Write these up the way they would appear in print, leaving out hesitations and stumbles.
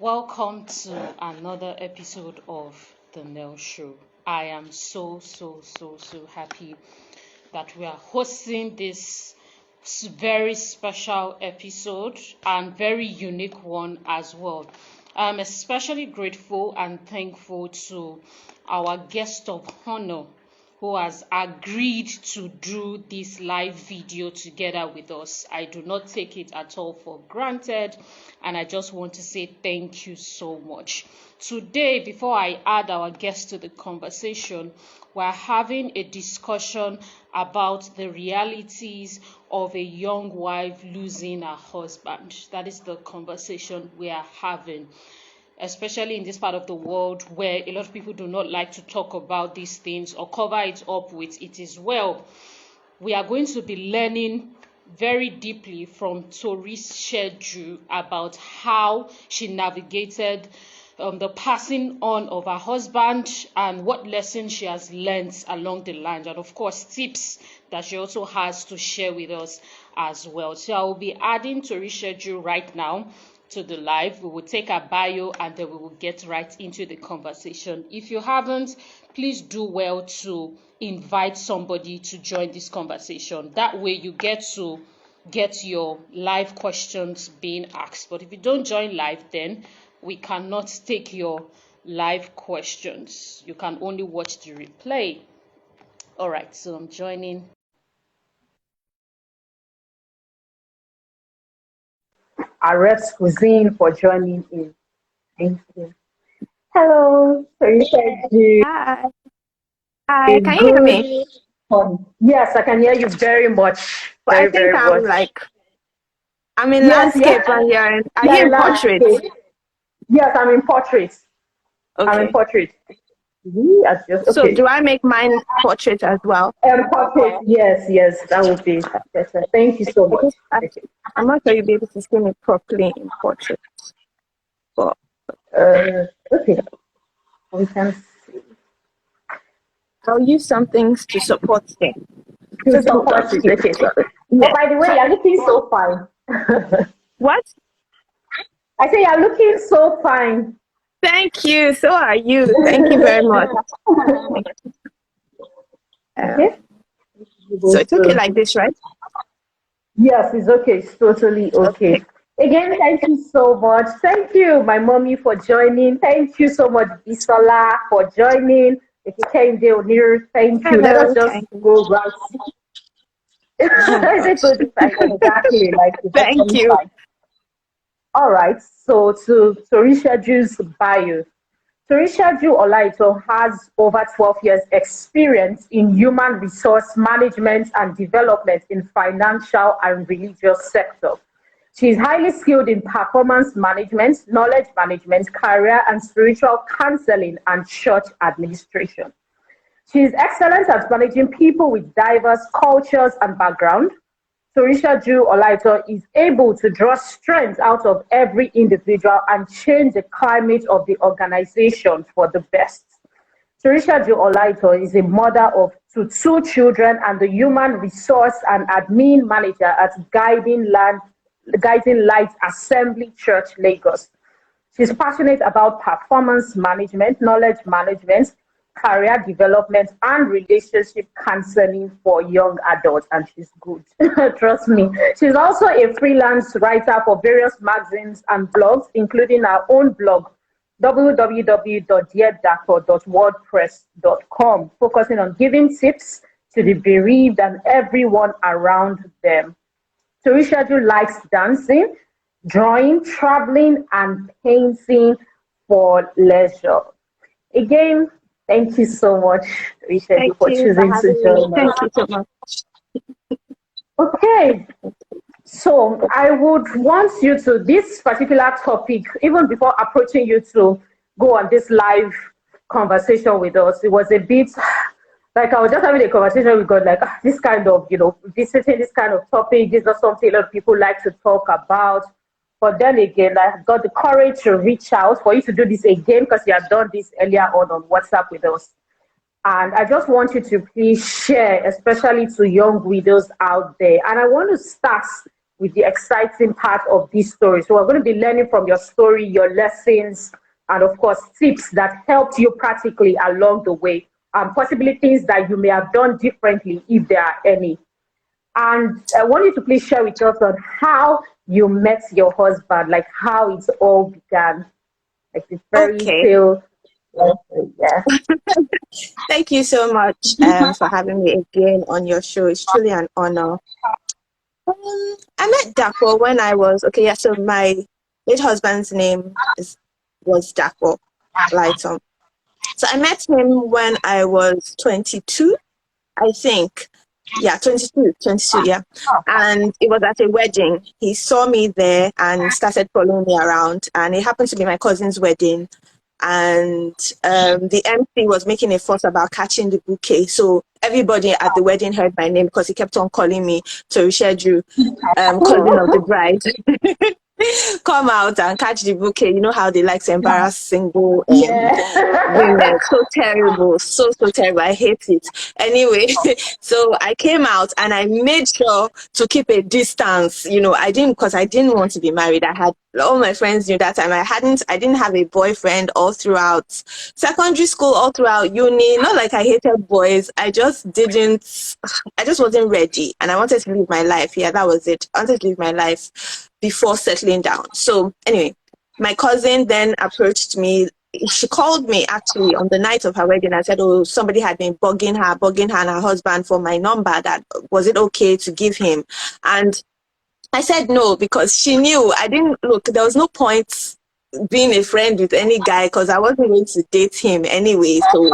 Welcome to another episode of the NEL Show. I am so happy that we are hosting this very special episode and very unique one as well. I'm especially grateful and thankful to our guest of honor who has agreed to do this live video together with us. I do not take it at all for granted, and I just want to say thank you so much. Today, before I add our guest to the conversation, we're having a discussion about the realities of a young wife losing her husband. That is the conversation we are having, especially in this part of the world where a lot of people do not like to talk about these things or cover it up with it as well. We are going to be learning very deeply from Toritseju about how she navigated the passing on of her husband and what lessons she has learned along the line, and of course tips that she also has to share with us as well. So I will be adding Toritseju right now to the live. We will take a bio and then we will get right into the conversation. If you haven't, please do well to invite somebody to join this conversation. That way you get to get your live questions being asked. But if you don't join live, then we cannot take your live questions. You can only watch the replay. All right, so I'm joining. Arrest Cuisine for joining in. Thank you. Hello, Toritseju. Hi. Hi, can you hear me? Yes, I can hear you very much. Well, I think I'm in landscape and are you in portrait? Yes, I'm in portrait. Okay. I'm in portrait. Yes, okay. So do I make mine portrait as well? Portrait, yes, that would be better. Thank you so much. I'm not sure you'll be able to see me properly in portrait. But okay. We can see. I'll use some things to support it. To support it, okay. Yeah. Oh, by the way, you're looking so fine. What? I say you're looking so fine. Thank you. So are you. Thank you very much. Okay. So it's okay like this, right? Yes, it's okay. It's totally okay. Again, thank you so much. Thank you, my mommy, for joining. Thank you so much, Bisola, for joining. If you came there near, thank you. Let us just go right. Exactly. Like thank you. All right. So to Toritseju's bio. Toritseju Olaitan has over 12 years experience in human resource management and development in financial and religious sector. She is highly skilled in performance management, knowledge management, career and spiritual counseling, and church administration. She is excellent at managing people with diverse cultures and backgrounds. Toritseju Olaitan is able to draw strength out of every individual and change the climate of the organization for the best. Toritseju Olaitan is a mother of two children and the human resource and admin manager at Guiding Light Assembly Church, Lagos. She's passionate about performance management, knowledge management, career development, and relationship counseling for young adults, and she's good. Trust me. She's also a freelance writer for various magazines and blogs, including her own blog, www.deardactor.wordpress.com, focusing on giving tips to the bereaved and everyone around them. Toritseju likes dancing, drawing, traveling, and painting for leisure. Again, thank you so much, Toritseju, for choosing to join us. Thank you so much. Okay, so I would want you to, this particular topic, even before approaching you to go on this live conversation with us, it was a bit like I was just having a conversation with God, like this kind of, visiting this kind of topic, this is not something a lot of people like to talk about. But then again, I got the courage to reach out for you to do this again because you had done this earlier on WhatsApp with us. And I just want you to please share, especially to young widows out there. And I want to start with the exciting part of this story. So we're going to be learning from your story, your lessons, and of course, tips that helped you practically along the way, possibly things that you may have done differently if there are any. And I want you to please share with us on how you met your husband, like how it all began, like the fairy Okay. tale. Yeah. Thank you so much for having me again on your show. It's truly an honor. I met Dapo when I was so my late husband's name was Dapo Olaitan. So I met him when I was 22, I think. Yeah, 22, yeah. And it was at a wedding. He saw me there and started following me around. And it happened to be my cousin's wedding. And the MC was making a fuss about catching the bouquet. So everybody at the wedding heard my name because he kept on calling me Toritseju, cousin of the bride. Come out and catch the bouquet. You know how they like to embarrass single women. So terrible. So terrible. I hate it. Anyway, so I came out and I made sure to keep a distance. You know, I didn't want to be married. I had all my friends knew that time. I didn't have a boyfriend all throughout secondary school, all throughout uni. Not like I hated boys. I just wasn't ready. And I wanted to live my life. Yeah, that was it. I wanted to live my life before settling down. So anyway, my cousin then approached me. She called me actually on the night of her wedding and said, oh, somebody had been bugging her and her husband for my number. That was it okay to give him? And I said no, because she knew there was no point being a friend with any guy because I wasn't going to date him anyway. So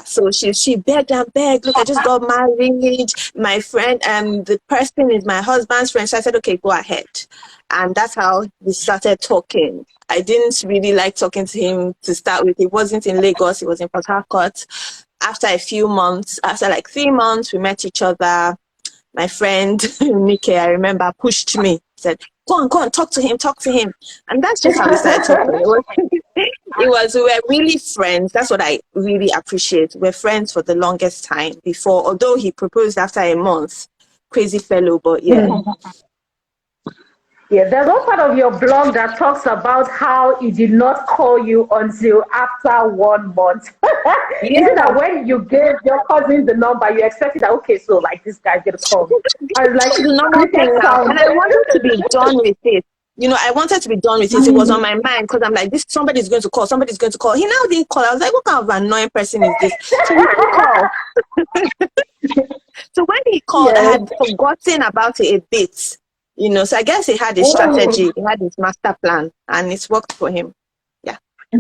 so she begged and begged. Look, I just got married. My friend, the person is my husband's friend. So I said, okay, go ahead. And that's how we started talking. I didn't really like talking to him to start with. He wasn't in Lagos. He was in Port Harcourt. After a few months, after like 3 months, we met each other. My friend, Nike, I remember, pushed me, said, go on, talk to him. And that's just how we started talking. We were really friends. That's what I really appreciate. We're friends for the longest time before, although he proposed after a month. Crazy fellow, but yeah. Yeah, there's one part of your blog that talks about how he did not call you until after 1 month. Yeah. Is it that when you gave your cousin the number, you expected that, okay, so like this guy's going to call me? I was like, the normal thing now. And I wanted to be done with it. You know, I wanted to be done with it. It was on my mind because I'm like, somebody's going to call. He now didn't call. I was like, what kind of annoying person is this? So he didn't call. So when he called, I had forgotten about it a bit. You know, so I guess he had a strategy. He had his master plan, and it's worked for him. Yeah. It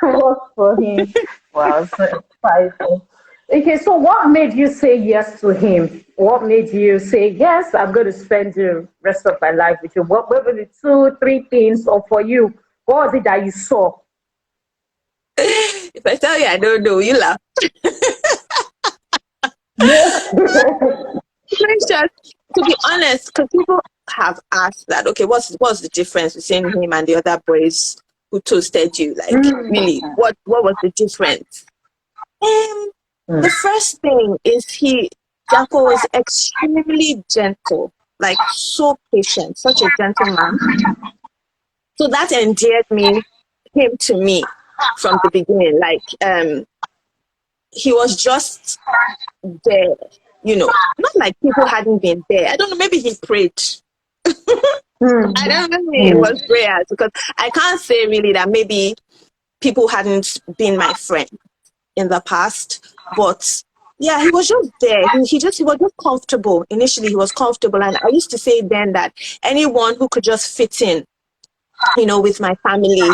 worked for him. Wow, so exciting. Okay, so what made you say yes to him? What made you say, yes, I'm going to spend the rest of my life with you? What were the 2, 3 things? Or for you, what was it that you saw? If I tell you I don't know, you laugh. To be honest, because people have asked that, okay, what's the difference between him and the other boys who toasted you? Like, really, what was the difference? The first thing is Jaco was extremely gentle, like so patient, such a gentleman. So that endeared him to me from the beginning. Like, he was just there, you know, not like people hadn't been there. I don't know, maybe he prayed. I don't know if it was prayers, because I can't say really that maybe people hadn't been my friend in the past, but yeah, he was just there. He was just comfortable. Initially, he was comfortable, and I used to say then that anyone who could just fit in, you know, with my family,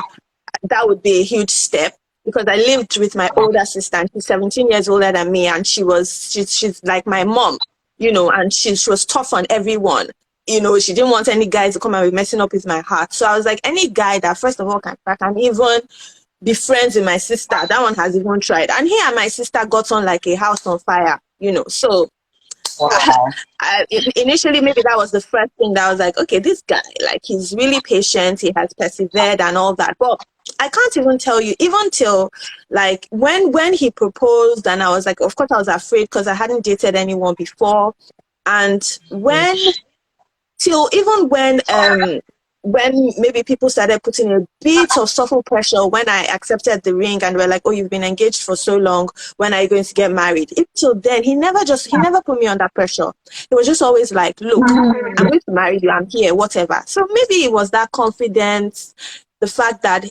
that would be a huge step. Because I lived with my older sister, and she's 17 years older than me, and she's like my mom, you know, and she was tough on everyone. You know, she didn't want any guys to come and be messing up with my heart. So I was like, any guy that first of all can even be friends with my sister, that one has even tried. And he and my sister got on like a house on fire, you know. So initially, maybe that was the first thing that I was like, okay, this guy, like, he's really patient, he has persevered and all that. But I can't even tell you, even till like when he proposed, and I was like, of course I was afraid because I hadn't dated anyone before. And when till even when maybe people started putting a bit of subtle pressure when I accepted the ring and were like, oh, you've been engaged for so long, when are you going to get married? Up till then, he never put me under pressure. He was just always like, look, I'm going to marry you, I'm here, whatever. So maybe it was that confidence, the fact that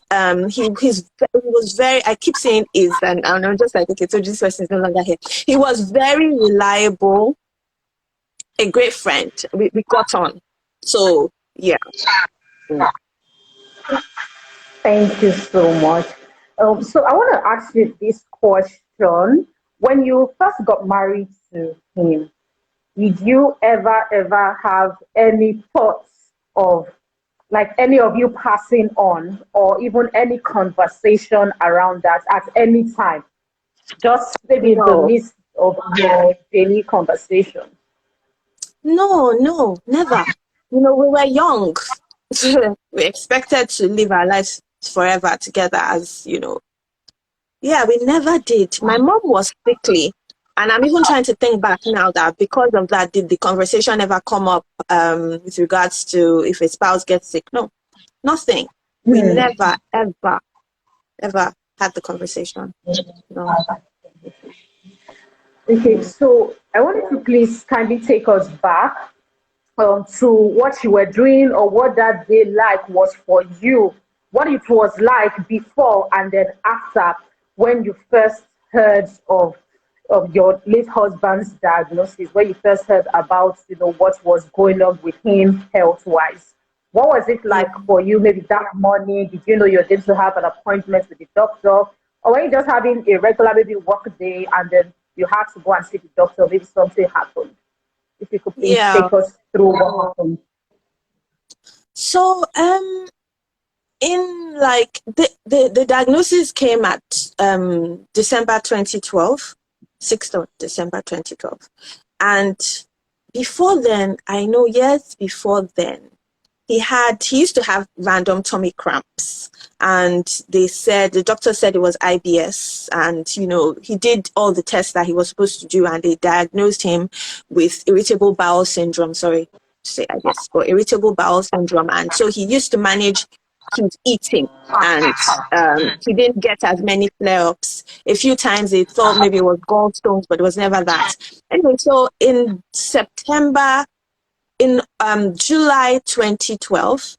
he was very, I keep saying is, and I'm just like, okay, so this person is no longer here. He was very reliable, a great friend. We got on. So yeah. Thank you so much. So I want to ask you this question. When you first got married to him, did you ever have any thoughts of like any of you passing on or even any conversation around that at any time? Just maybe in the No, midst of your daily conversation. no, never. We were young. We expected to live our lives forever together, as Yeah, we never did. My mom was sickly, and I'm even trying to think back now that because of that, did the conversation ever come up with regards to if a spouse gets sick? No, nothing. We never, ever had the conversation. No. Okay, so I wanted to please kindly take us back to what you were doing or what that day like was for you, what it was like before and then after when you first heard of your late husband's diagnosis, when you first heard about what was going on with him health wise. What was it Yeah. like for you? Maybe that morning, did you know you're going to have an appointment with the doctor, or were you just having a regular maybe work day and then you had to go and see the doctor? Maybe something happened. If you could please Yeah. take us through what happened. So, in like the diagnosis came at December 2012, 6th of December 2012. And before then, I know years before then, he used to have random tummy cramps, and the doctor said it was IBS, and he did all the tests that he was supposed to do, and they diagnosed him with irritable bowel syndrome. Sorry to say IBS, but irritable bowel syndrome. And so he used to manage his eating, and he didn't get as many flare-ups. A few times they thought maybe it was gallstones, but it was never that. Anyway, so in July 2012,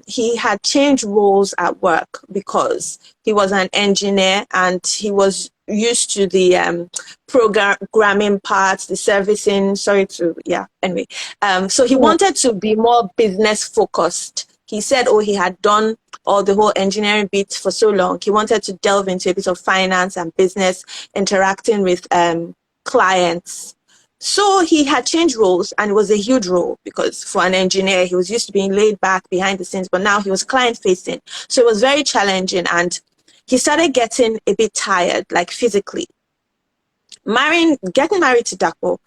he had changed roles at work because he was an engineer and he was used to the programming parts, the servicing. Anyway, so he wanted to be more business focused. He said, he had done all the whole engineering bit for so long. He wanted to delve into a bit of finance and business, interacting with clients. So he had changed roles, and it was a huge role because for an engineer, he was used to being laid back behind the scenes, but now he was client facing. So it was very challenging, and he started getting a bit tired, like physically. Getting married to Dapo,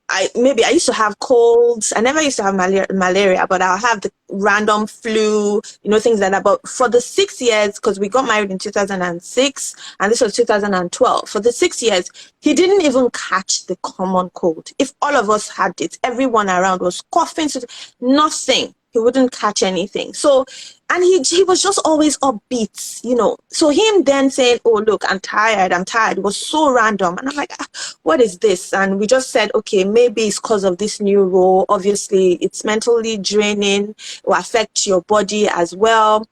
I used to have colds. I never used to have malaria, but I'll have the random flu, things like that. But for the 6 years, because we got married in 2006 and this was 2012, for the 6 years, he didn't even catch the common cold. If all of us had it, everyone around was coughing, so nothing. He wouldn't catch anything. So, and he was just always upbeat, So him then saying, oh, look, I'm tired, was so random. And I'm like, what is this? And we just said, okay, maybe it's because of this new role. Obviously, it's mentally draining. It will affect your body as well.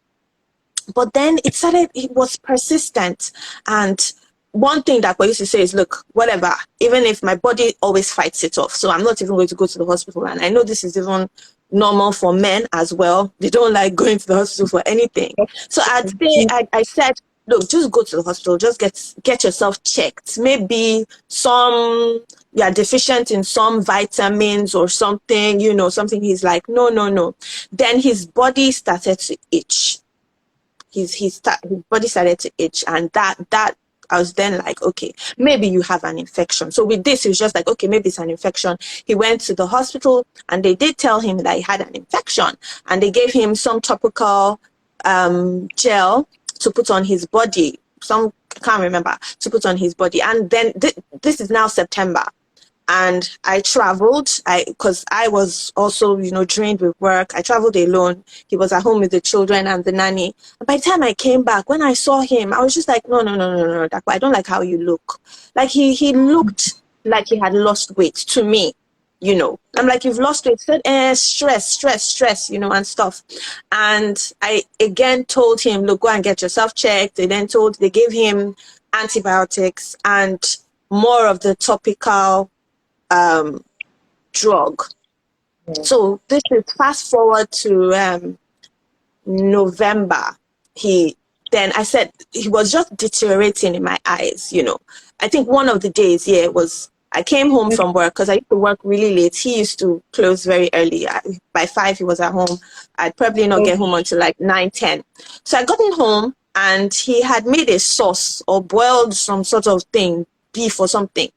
But then it was persistent. And one thing that we used to say is, look, whatever, even if my body always fights it off, so I'm not even going to go to the hospital. And I know this is even normal for men as well. They don't like going to the hospital for anything. So I said, look, just go to the hospital, just get yourself checked. Maybe you are deficient in some vitamins or something, something. He's like, no. Then his body started to itch. His body started to itch, and that I was then like, okay, maybe you have an infection. So with this, it was just like, okay, maybe it's an infection. He went to the hospital, and they did tell him that he had an infection, and they gave him some topical gel to put on his body. I can't remember, to put on his body. And then this is now September. and I traveled. Because I was also, you know, drained with work. I traveled alone. He was at home with the children and the nanny. And by the time I came back, when I saw him, I was just like, no, Dakwa, I don't like how you look. Like he looked like he had lost weight to me. You know, I'm like, you've lost weight. He said, stress, you know, and stuff. And I again told him, look, go and get yourself checked. They gave him antibiotics and more of the topical drug. So this is fast forward to November. Then I said he was just deteriorating in my eyes, you know. I think one of the days, was I came home from work because I used to work really late. He used to close very early. By 5, he was at home. I'd probably not get home until like 9, 10. So I got in home and he had made a sauce or boiled some sort of thing, beef or something.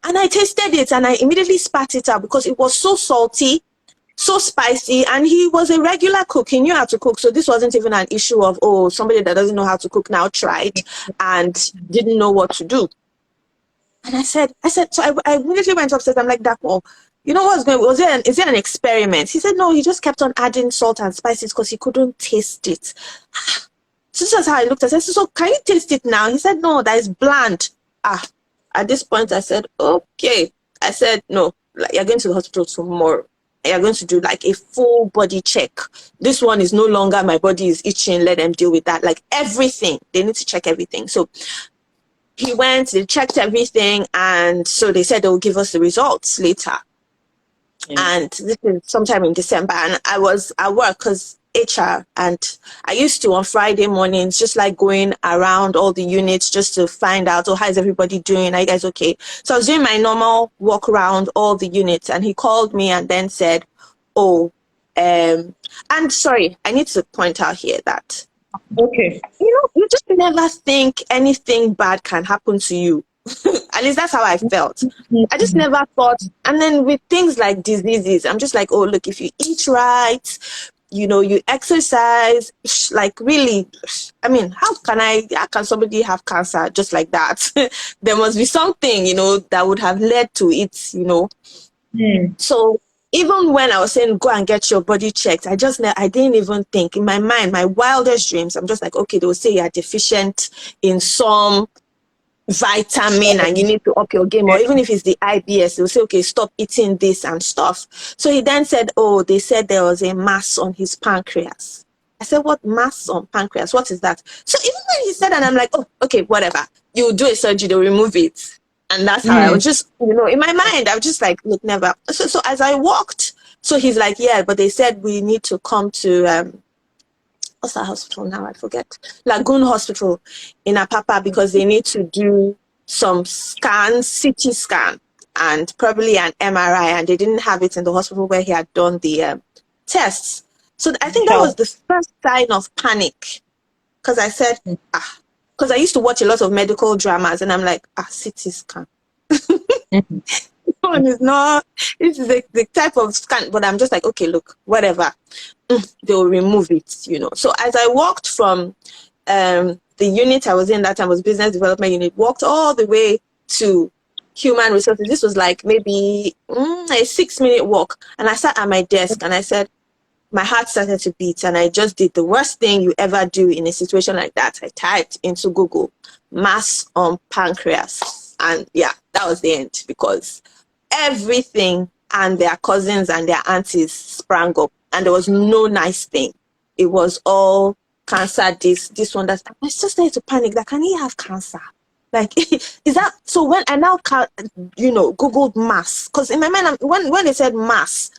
And I tasted it and I immediately spat it out because it was so salty, so spicy, and he was a regular cook. He knew how to cook. So this wasn't even an issue of, oh, somebody that doesn't know how to cook now tried and didn't know what to do. And I said, so I immediately went upstairs. I'm like, Dapo, you know what's going on? Is it an experiment? He said, no, he just kept on adding salt and spices because he couldn't taste it. So this is how I looked. I said, so can you taste it now? He said, no, that is bland. At this point, I said, okay. I said, no, like, you're going to the hospital tomorrow. You're going to do like a full body check. This one is no longer my body is itching. Let them deal with that. Like everything. They need to check everything. So he went, they checked everything, and so they said they'll give us the results later. And this is sometime in December, and I was at work because HR, and I used to on Friday mornings just like going around all the units just to find out, oh, how is everybody doing? Are you guys okay? So I was doing my normal walk around all the units, and he called me and then said, oh, and sorry, I need to point out here that you know, you just never think anything bad can happen to you. At least that's how I felt. I just never thought. And then with things like diseases, I'm just like, oh, look, if you eat right, you know, you exercise, like really, I mean, how can somebody have cancer just like that? There must be something, you know, that would have led to it, you know. So even when I was saying, go and get your body checked, I didn't even think in my mind, my wildest dreams, I'm just like, okay, they'll say you're deficient in some vitamin and you need to up your game, or even if it's the IBS, they'll say, okay, stop eating this and stuff. So he then said, oh, they said there was a mass on his pancreas. I said, what mass on pancreas? What is that? So even when he said that, I'm like, oh, okay, whatever. You do a surgery, they'll remove it. And that's how I was just, you know, in my mind, I was just like, look, never. So as I walked, so he's like, yeah, but they said we need to come to, what's that hospital now? I forget. Lagoon Hospital in Apapa, because they need to do some scans, CT scan, and probably an MRI, and they didn't have it in the hospital where he had done the tests. So I think that was the first sign of panic, because I said, because I used to watch a lot of medical dramas, and I'm like, CT scan. One is not, this is the type of scan, but I'm just like, okay, look, whatever, they'll remove it, you know. So as I walked from the unit I was in that time was business development unit, walked all the way to human resources. This was like maybe a 6-minute walk, and I sat at my desk and I said, my heart started to beat, and I just did the worst thing you ever do in a situation like that. I typed into Google, mass on pancreas, and yeah, that was the end, because everything and their cousins and their aunties sprang up, and there was no nice thing. It was all cancer, this one, that. I just started to panic, that can he have cancer? Like, is that, so when I now, you know, Googled mass, because in my mind, when they said mass,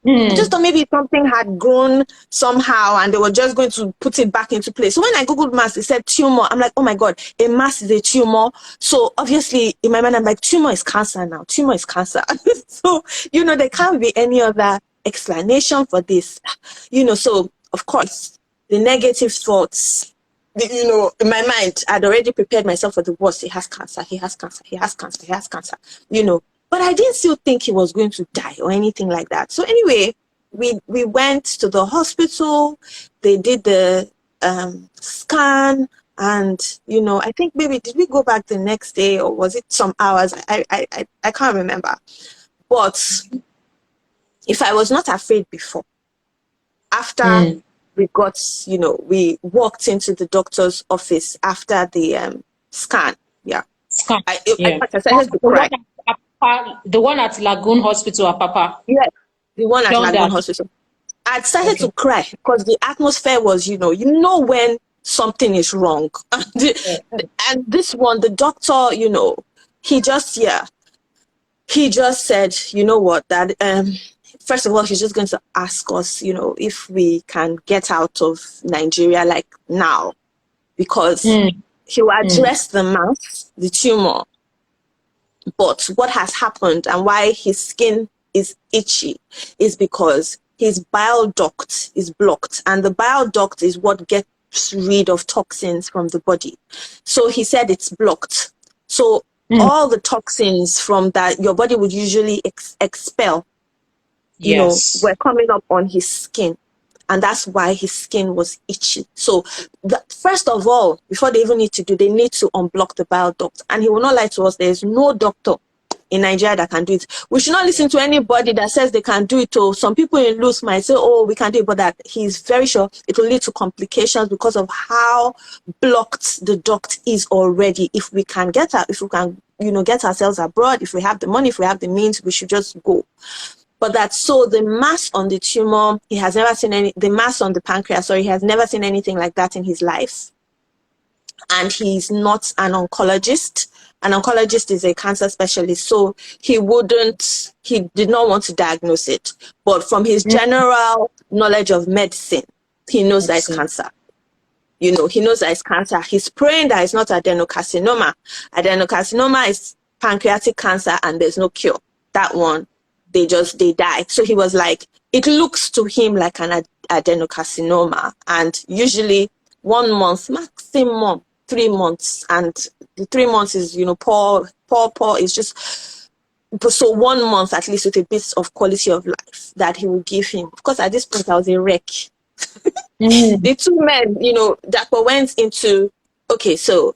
I just thought maybe something had grown somehow and they were just going to put it back into place. So when I Googled mass, it said tumor. I'm like, oh my God, a mass is a tumor. So obviously in my mind, I'm like, tumor is cancer now. Tumor is cancer. So, you know, there can't be any other explanation for this. You know, so of course, the negative thoughts, you know, in my mind, I'd already prepared myself for the worst. He has cancer, he has cancer, he has cancer, he has cancer, you know. But I didn't still think he was going to die or anything like that. So anyway, we went to the hospital. They did the scan, And, you know, I think maybe, did we go back the next day or was it some hours? I can't remember. But if I was not afraid before, after we got, you know, we walked into the doctor's office after the scan. Yeah. Scan. I Yeah. started to cry. The one at Lagoon Hospital, Papa. Yeah. The one at Done Lagoon that. Hospital. I started to cry because the atmosphere was, you know when something is wrong. And this one, the doctor, you know, he just said, you know what, that first of all, he's just going to ask us, you know, if we can get out of Nigeria like now, because he will address the mass, the tumor. But what has happened and why his skin is itchy is because his bile duct is blocked, and the bile duct is what gets rid of toxins from the body. So he said it's blocked. So all the toxins from that your body would usually expel, you know, were coming up on his skin. And that's why his skin was itchy. So first of all, before they even need to they need to unblock the bile duct. And he will not lie to us, there's no doctor in Nigeria that can do it. We should not listen to anybody that says they can do it. Or some people in loose might say, oh, we can do it, but that he's very sure it will lead to complications because of how blocked the duct is already. If we can get ourselves abroad, if we have the money, if we have the means, we should just go. But the mass on the tumor, he has never seen the mass on the pancreas, he has never seen anything like that in his life. And he's not an oncologist. An oncologist is a cancer specialist, so he did not want to diagnose it. But from his general knowledge of medicine, he knows that it's cancer. You know, he knows that it's cancer. He's praying that it's not adenocarcinoma. Adenocarcinoma is pancreatic cancer and there's no cure. That one, they die. So he was like, it looks to him like an adenocarcinoma, and usually 1 month, maximum 3 months, and the 3 months is, you know, poor is just, so 1 month at least with a bit of quality of life that he will give him. Because at this point I was a wreck. The two men, you know, that went into, okay, so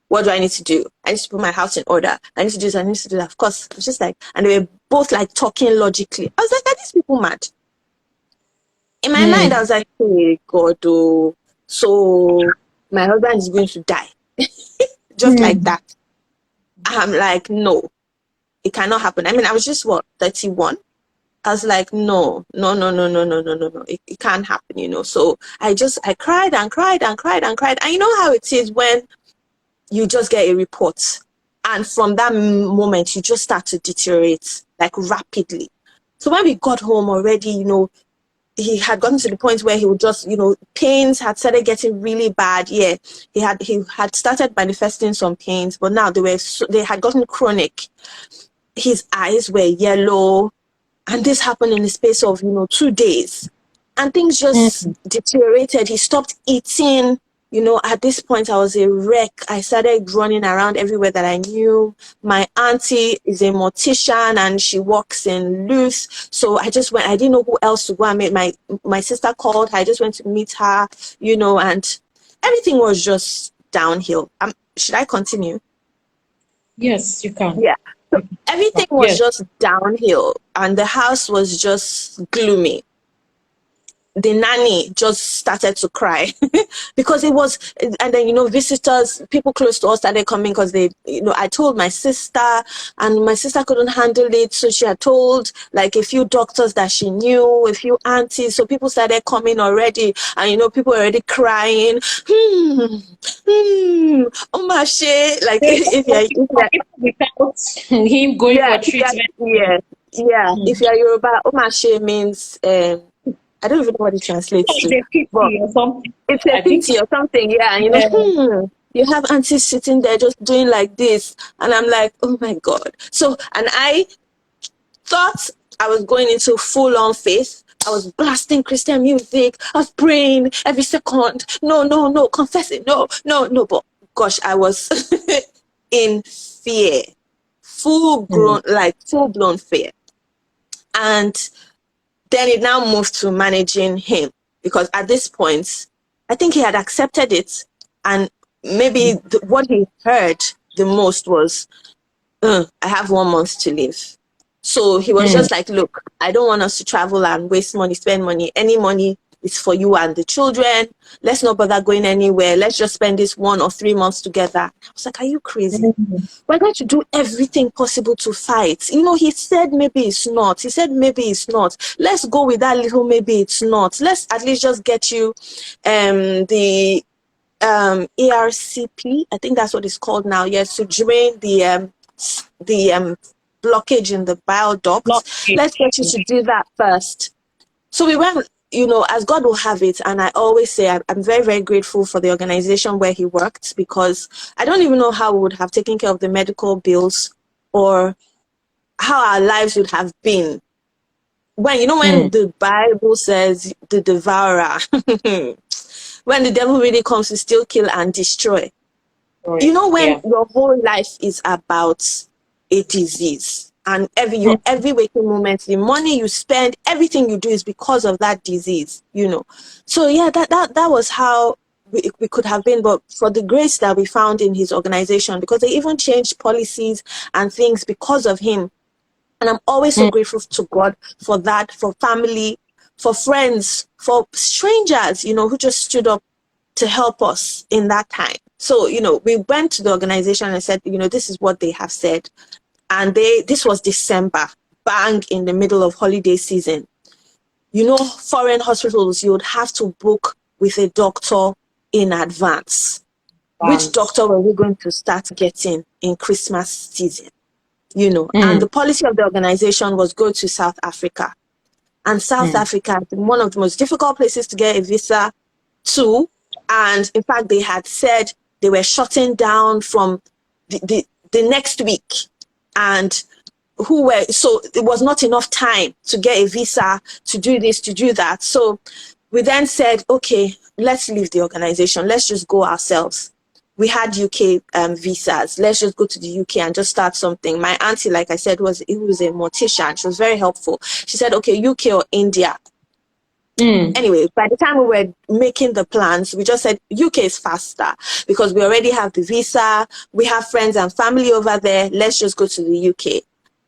what do I need to do? I need to put my house in order. I need to do this, I need to do that. Of course, it's just like, and they were both like talking logically. I was like, are these people mad? In my mind, I was like, hey, God, oh, so my husband is going to die. Just like that. I'm like, no, it cannot happen. I mean, I was just, 31? I was like, no, it can't happen, you know. So I cried and cried and cried and cried. And you know how it is when you just get a report, and from that moment you just start to deteriorate like rapidly. So when we got home already, you know, he had gotten to the point where he would just, you know, pains had started getting really bad. Yeah, he had started manifesting some pains, but now they had gotten chronic. His eyes were yellow, and this happened in the space of, you know, 2 days, and things just deteriorated. He stopped eating. You know, at this point, I was a wreck. I started running around everywhere that I knew. My auntie is a mortician and she works in Luce. So I just went. I didn't know who else to go and meet. My sister called. I just went to meet her, you know, and everything was just downhill. Should I continue? Yes, you can. Yeah. So everything was just downhill, and the house was just gloomy. The nanny just started to cry because it was, and then, you know, visitors, people close to us started coming because they, you know, I told my sister, and my sister couldn't handle it. So she had told like a few doctors that she knew, a few aunties. So people started coming already, and, you know, people were already crying. Oh my shit. Like if without him going for treatment. If you're Yoruba, Omashe means, I don't even know what it translates to. It's a pity or something, yeah. You know, you have aunties sitting there just doing like this, and I'm like, oh my God. So, and I thought I was going into full-on faith. I was blasting Christian music. I was praying every second. No, confessing. No. But gosh, I was in fear, full-blown fear, and then it now moved to managing him, because at this point, I think he had accepted it, And maybe what he heard the most was, I have 1 month to live. So he was just like, look, I don't want us to travel and waste money, spend money. Any money is for you and the children. Let's not bother going anywhere. Let's just spend this 1 or 3 months together. I was like, are you crazy? We're going to do everything possible to fight. You know, he said maybe it's not. He said maybe it's not. Let's go with that little maybe it's not. Let's at least just get you the ERCP. I think that's what it's called now. Yes, to drain the blockage in the bile ducts. Let's get you to do that first. So we went, you know, as God will have it. And I always say I'm very, very grateful for the organization where he worked, because I don't even know how we would have taken care of the medical bills or how our lives would have been. When, you know, when the Bible says the devourer, when the devil really comes to steal, kill, and destroy. You know, when your whole life is about a disease, and every waking moment, the money you spend, everything you do is because of that disease, you know. So yeah, that was how we could have been, but for the grace that we found in his organization, because they even changed policies and things because of him. And I'm always so grateful to God for that, for family, for friends, for strangers, you know, who just stood up to help us in that time. So, you know, we went to the organization and said, you know, this is what they have said. And this was December, bang in the middle of holiday season. You know, foreign hospitals, you would have to book with a doctor in advance. Which doctor were we going to start getting in Christmas season? You know, and the policy of the organization was go to South Africa. And South Africa is one of the most difficult places to get a visa to. And in fact, they had said they were shutting down from the next week. And so it was not enough time to get a visa, to do this, to do that. So we then said, okay, let's leave the organization. Let's just go ourselves. We had UK visas. Let's just go to the UK and just start something. My auntie, like I said, was a mortician. She was very helpful. She said, okay, UK or India. Anyway, by the time we were making the plans, we just said UK is faster because we already have the visa. We have friends and family over there. Let's just go to the UK.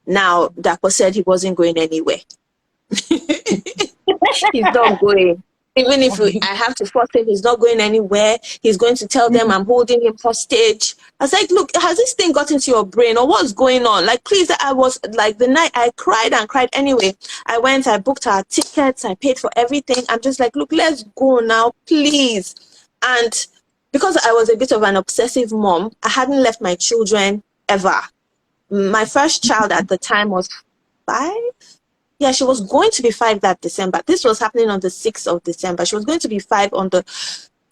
Now, Dapo said he wasn't going anywhere. He's not going. Even if I have to force him, he's not going anywhere. He's going to tell them I'm holding him hostage. I was like, look, has this thing got into your brain or what's going on? Like, please, I was like, the night I cried and cried anyway. I went, I booked our tickets, I paid for everything. I'm just like, look, let's go now, please. And because I was a bit of an obsessive mom, I hadn't left my children ever. My first child at the time was 5. Yeah, she was going to be 5 that December. This was happening on the 6th of December. She was going to be 5 on the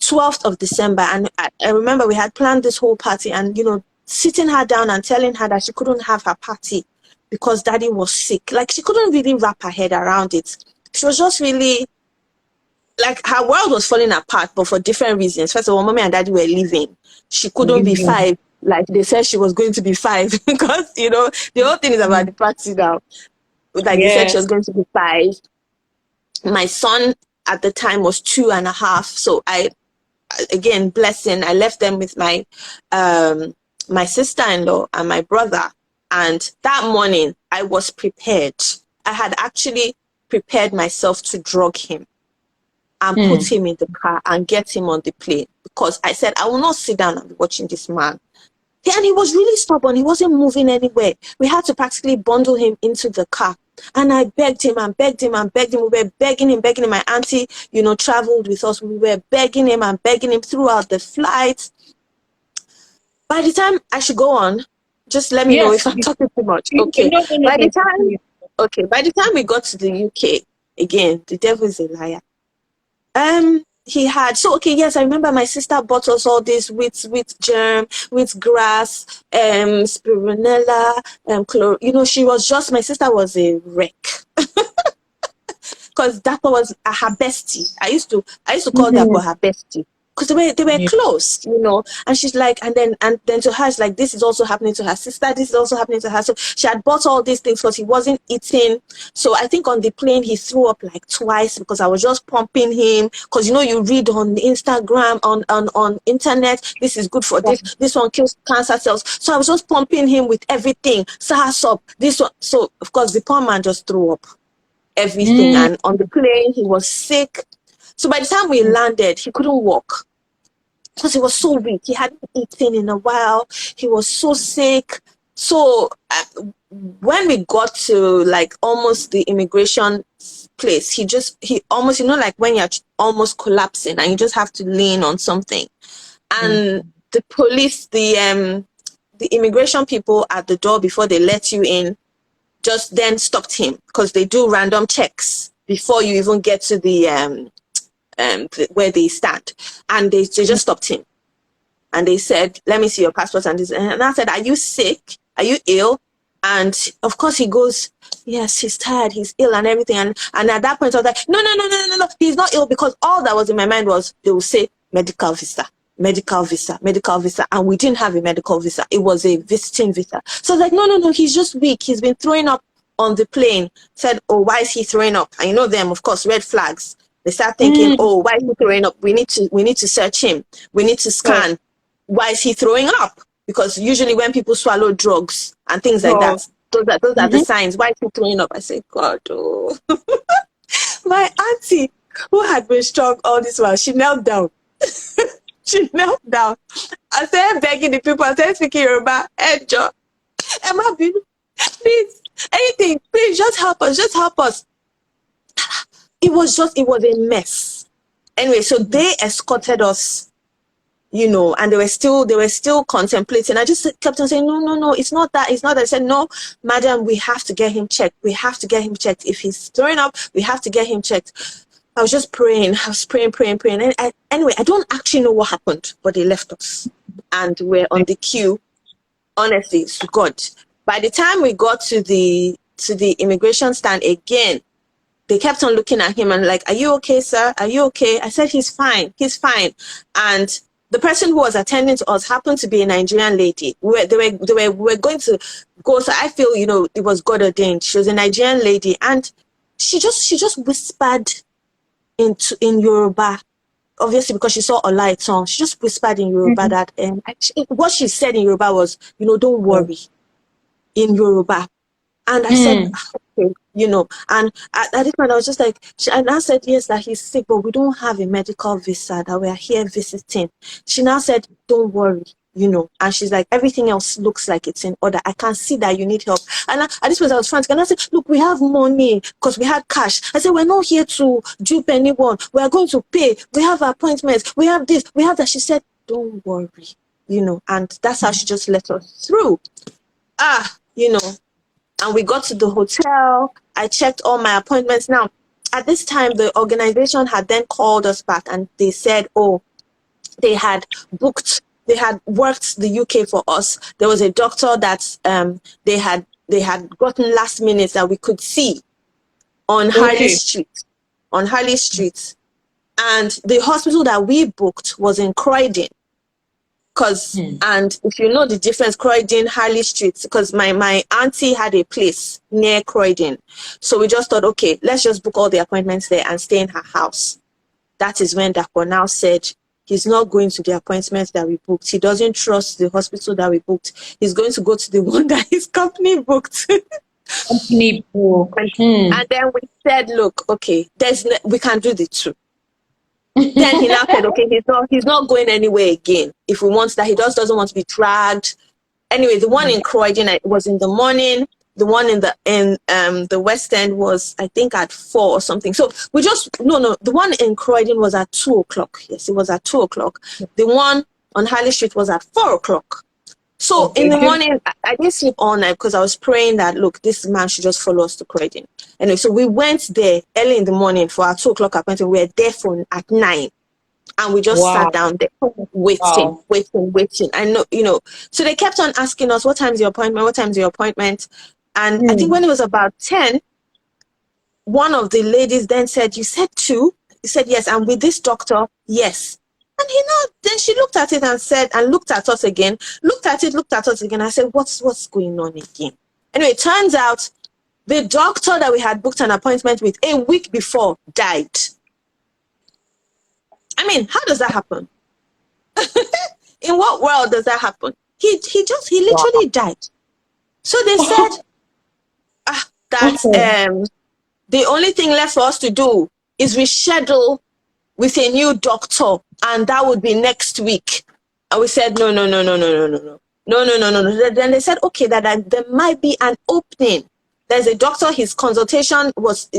12th of December. And I remember we had planned this whole party and, you know, sitting her down and telling her that she couldn't have her party because daddy was sick. Like, she couldn't really wrap her head around it. She was just really, like, her world was falling apart, but for different reasons. First of all, mommy and daddy were leaving. She couldn't be 5. Like, they said she was going to be 5 because, you know, the whole thing is about the party now. Like they said, she was going to be 5. My son at the time was 2.5. So again, blessing, I left them with my my sister-in-law and my brother. And that morning, I was prepared. I had actually prepared myself to drug him and put him in the car and get him on the plane. Because I said, I will not sit down and be watching this man. And he was really stubborn. He wasn't moving anywhere. We had to practically bundle him into the car. And I begged him and begged him and begged him. We were begging him. My auntie, you know, traveled with us. We were begging him and begging him throughout the flight. By the time I should go on, just let me know if I'm talking too much. Okay. By the time we got to the UK, again, the devil is a liar. He had, so okay, yes, I remember my sister bought us all this with germ, with grass, spirulina, you know, my sister was a wreck. Because Dapo was her bestie. I used to call Dapo her bestie. because they were close, you know. And she's like, and then to her, it's like, this is also happening to her sister. This is also happening to her. So she had bought all these things because he wasn't eating. So I think on the plane, he threw up like twice because I was just pumping him. Because, you know, you read on Instagram, on internet, this is good for this. This one kills cancer cells. So I was just pumping him with everything. Sahasop, this one. So, of course, the poor man just threw up everything. And on the plane, he was sick. So by the time we landed, he couldn't walk because he was so weak. He hadn't eaten in a while. He was so sick. So when we got to like almost the immigration place, he almost, you know, like when you're almost collapsing and you just have to lean on something. And the police, the immigration people at the door before they let you in, just then stopped him because they do random checks before you even get to the where they stand, and they just stopped him, and they said, "Let me see your passport." And I said, "Are you sick? Are you ill?" And of course he goes, "Yes, he's tired, he's ill and everything." And at that point I was like, no, he's not ill, because all that was in my mind was they will say medical visa, medical visa, medical visa, and we didn't have a medical visa. It was a visiting visa. So I was like, no, he's just weak. He's been throwing up on the plane. Said, "Oh, why is he throwing up?" And you know them, of course, red flags. They start thinking, "Oh, why is he throwing up? We need to search him. We need to scan. Why is he throwing up?" Because usually when people swallow drugs and things like that, those are the signs. Why is he throwing up? I say, God, oh. My auntie, who had been strong all this while, she knelt down. She knelt down. I started begging the people. I started speaking Yoruba. Ejo, Emma, please, anything, please, just help us, just help us. It was a mess. Anyway, so they escorted us, you know, and they were still contemplating. I just kept on saying, no, it's not that. I said, "No, madam, we have to get him checked. We have to get him checked. If he's throwing up, we have to get him checked." I was just praying. I was praying. And anyway, I don't actually know what happened, but they left us. And we're on the queue. Honestly, it's God. By the time we got to the immigration stand again, they kept on looking at him and like, "Are you okay, sir? Are you okay?" I said, He's fine. And the person who was attending to us happened to be a Nigerian lady. We were going to go. So I feel, you know, it was God ordained. She was a Nigerian lady, and she just whispered in Yoruba. Obviously, because she saw Olaitan, she just whispered in Yoruba that what she said in Yoruba was, you know, "Don't worry," in Yoruba. And I said, okay, you know, and at this point I was just like, and I said, yes, that he's sick, but we don't have a medical visa, that we are here visiting. She now said, "Don't worry," you know, and she's like, "Everything else looks like it's in order. I can see that you need help." And at this point I was frantic, and I said, "Look, we have money because we had cash." I said, "We're not here to dupe anyone. We are going to pay. We have appointments. We have this, we have that." She said, "Don't worry," you know, and that's how she just let us through. You know. And we got to the hotel. I checked all my appointments. Now, at this time, the organization had then called us back and they said, oh, they had worked the UK for us. There was a doctor that they had gotten last minute that we could see on Harley Street. On Harley Street. And the hospital that we booked was in Croydon. And if you know the difference, Croydon, Harley Street, because my auntie had a place near Croydon. So we just thought, okay, let's just book all the appointments there and stay in her house. That is when Dapo now said he's not going to the appointments that we booked. He doesn't trust the hospital that we booked. He's going to go to the one that his company booked. Company booked. And then we said, look, okay, we can do the two. Then he now said, okay, he's not going anywhere again. If we want that, he doesn't want to be dragged. Anyway, the one in Croydon was in the morning. The one in the West End was, I think, at 4 or something. So we just the one in Croydon was at 2 o'clock. Yes, it was at 2 o'clock. The one on Harley Street was at 4 o'clock. So in the morning, I didn't sleep all night because I was praying that, look, this man should just follow us to Croydon. Anyway, so we went there early in the morning for our 2 o'clock appointment. We were there at 9. And we just sat down there waiting. I know, you know. So they kept on asking us, what time's your appointment? What time's your appointment? And I think when it was about 10, one of the ladies then said, you said 2? He said, yes. And with this doctor, yes. And then she looked at it and said, and looked at us again, looked at us again. I said, what's going on again? Anyway, it turns out the doctor that we had booked an appointment with a week before died. I mean, how does that happen? In what world does that happen? He literally died. So they said that the only thing left for us to do is reschedule with a new doctor, and that would be next week. And we said, no. Then they said, okay, that there might be an opening. There's a doctor, his consultation was,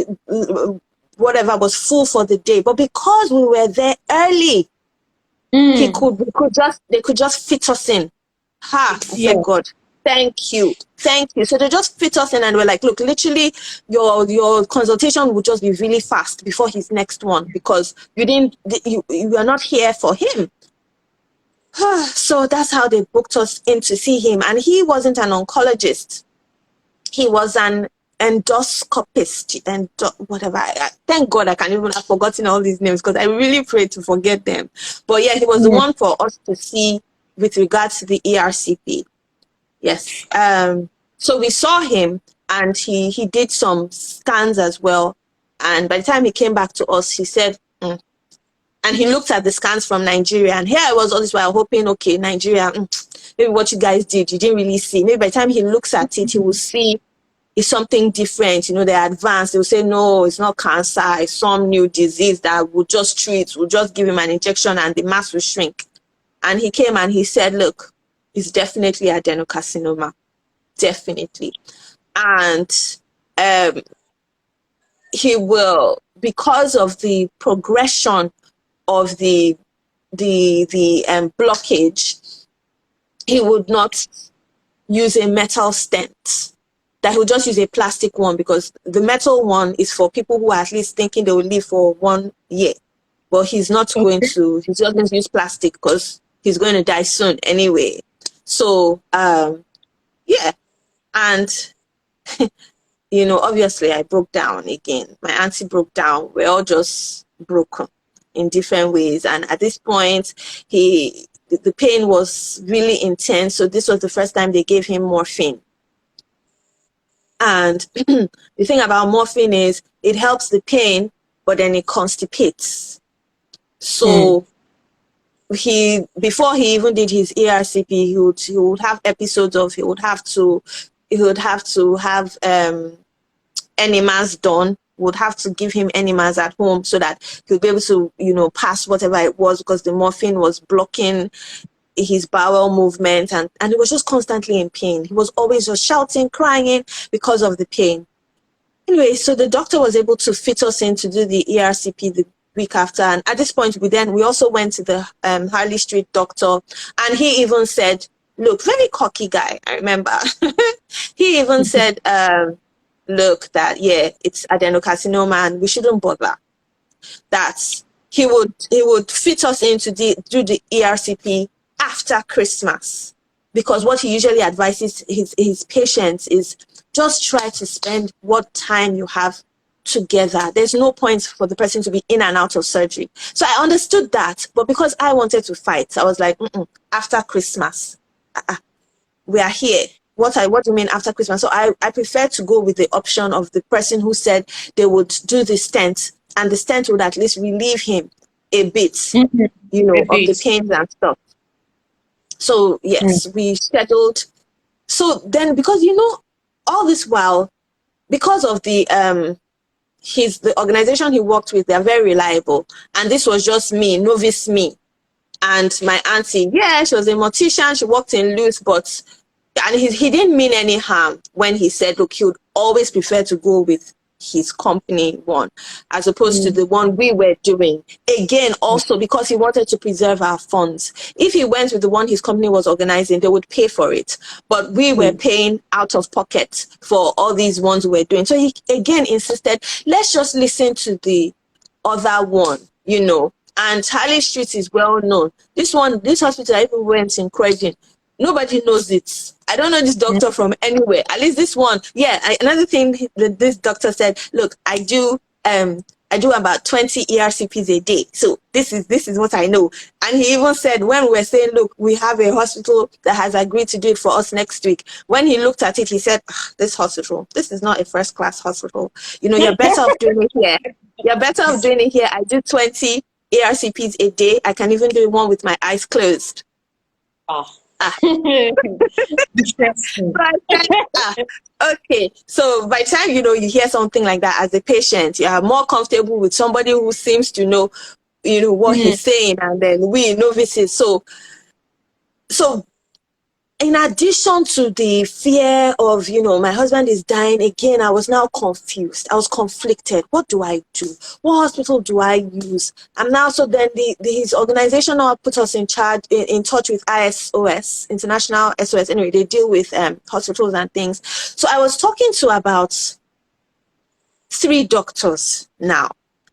was full for the day. But because we were there early, they could just fit us in. Thank God. Thank you. So they just fit us in, and we're like, look, literally your consultation will just be really fast before his next one, because you are not here for him. So that's how they booked us in to see him. And he wasn't an oncologist. He was an endoscopist and whatever. Thank God I can't even have forgotten all these names, because I really pray to forget them. But yeah, he was the one for us to see with regards to the ERCP. Yes. So we saw him, and he did some scans as well. And by the time he came back to us, he said, and he looked at the scans from Nigeria. And here I was all this while hoping, okay, Nigeria, maybe what you guys did, you didn't really see. Maybe by the time he looks at it, he will see it's something different. You know, they're advanced. They will say, no, it's not cancer. It's some new disease that we'll just treat. We'll just give him an injection and the mass will shrink. And he came and he said, look, it's definitely adenocarcinoma. Definitely. And he will, because of the progression of the blockage, he would not use a metal stent. That he'll just use a plastic one, because the metal one is for people who are at least thinking they will live for 1 year. But he's not going to, he's just going to use plastic because he's going to die soon anyway. So, yeah. And, you know, obviously I broke down again. My auntie broke down. We're all just broken in different ways. And at this point, the pain was really intense. So this was the first time they gave him morphine. And the thing about morphine is it helps the pain, but then it constipates. So before he even did his ERCP, he would have episodes of he would have to have enemas done. Would have to give him enemas at home so that he'll be able to, you know, pass whatever it was, because the morphine was blocking his bowel movement, and he was just constantly in pain. He was always just shouting, crying because of the pain. Anyway, so the doctor was able to fit us in to do the ERCP the week after. And at this point, we also went to the Harley Street doctor, and he even said, look, very cocky guy, I remember. He even said, look, that, yeah, it's adenocarcinoma and we shouldn't bother. That he would fit us in to do the ERCP after Christmas, because what he usually advises his patients is just try to spend what time you have together. There's no point for the person to be in and out of surgery. So I understood that, but because I wanted to fight, I was like, after Christmas, we are here. What do you mean after Christmas? So I prefer to go with the option of the person who said they would do the stent, and the stent would at least relieve him a bit, you know, of the pains and stuff. So yes, we scheduled. So then, because, you know, all this while, because of the organization he worked with, they're very reliable. And this was just me, novice me. And my auntie, yeah, she was a mortician, she worked in Luz, and he didn't mean any harm when he said, look, he would always prefer to go with his company one as opposed to the one we were doing. Again, also because he wanted to preserve our funds. If he went with the one his company was organizing, they would pay for it. But we were paying out of pocket for all these ones we were doing. So he again insisted, let's just listen to the other one, you know. And Harley Street is well known. This hospital I even went in Croydon. Nobody knows it. I don't know this doctor from anywhere. At least this one. Yeah, another thing that this doctor said, look, I do I do about 20 ERCPs a day. So this is what I know. And he even said, when we were saying, look, we have a hospital that has agreed to do it for us next week. When he looked at it, he said, this hospital, this is not a first class hospital. You know, you're better off doing it here. You're better off doing it here. I do 20 ERCPs a day. I can even do one with my eyes closed. Okay, so by the time you know, you hear something like that as a patient, you are more comfortable with somebody who seems to know, you know, what he's saying, and then we novices. So in addition to the fear of, you know, my husband is dying again, I was now confused. I was conflicted. What do I do? What hospital do I use? And now, so then his organization now put us in charge, in touch with ISOS, International SOS. Anyway, they deal with hospitals and things. So I was talking to about 3 doctors now.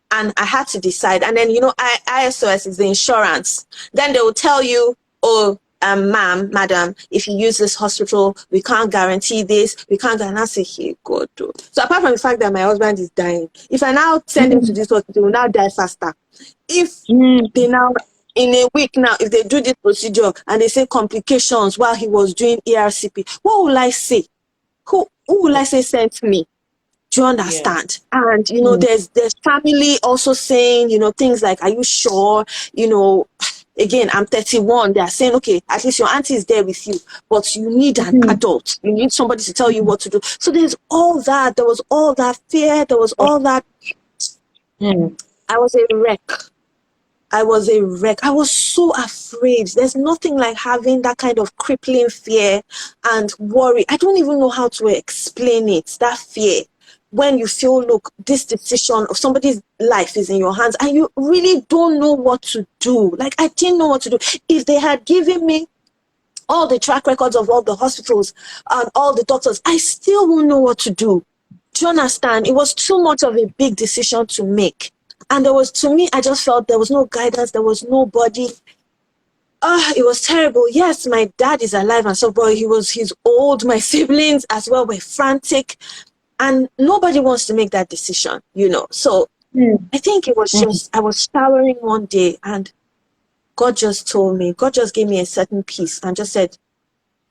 And I had to decide. And then, you know, ISOS is the insurance. Then they will tell you, oh, madam, if you use this hospital, we can't guarantee this, we can't guarantee. Hey, God. So apart from the fact that my husband is dying, if I now send him to this hospital, he will now die faster. If they now, in a week now, if they do this procedure and they say complications while he was doing ERCP, what will I say? Who will I say sent me? Do you understand? Yeah. And, you know, there's family also saying, you know, things like, are you sure? You know, again, I'm 31. They are saying, okay, at least your auntie is there with you, but you need an adult. You need somebody to tell you what to do. So there's all that. There was all that fear. There was all that. I was a wreck. I was a wreck. I was so afraid. There's nothing like having that kind of crippling fear and worry. I don't even know how to explain it, that fear. When you feel, look, this decision of somebody's life is in your hands and you really don't know what to do. Like, I didn't know what to do. If they had given me all the track records of all the hospitals and all the doctors, I still won't know what to do. Do you understand? It was too much of a big decision to make. And there was, to me, I just felt there was no guidance. There was nobody. It was terrible. Yes, my dad is alive and so, but he's old. My siblings as well were frantic. And nobody wants to make that decision, you know. So I think it was just, I was showering one day and God just told me, God just gave me a certain peace and just said,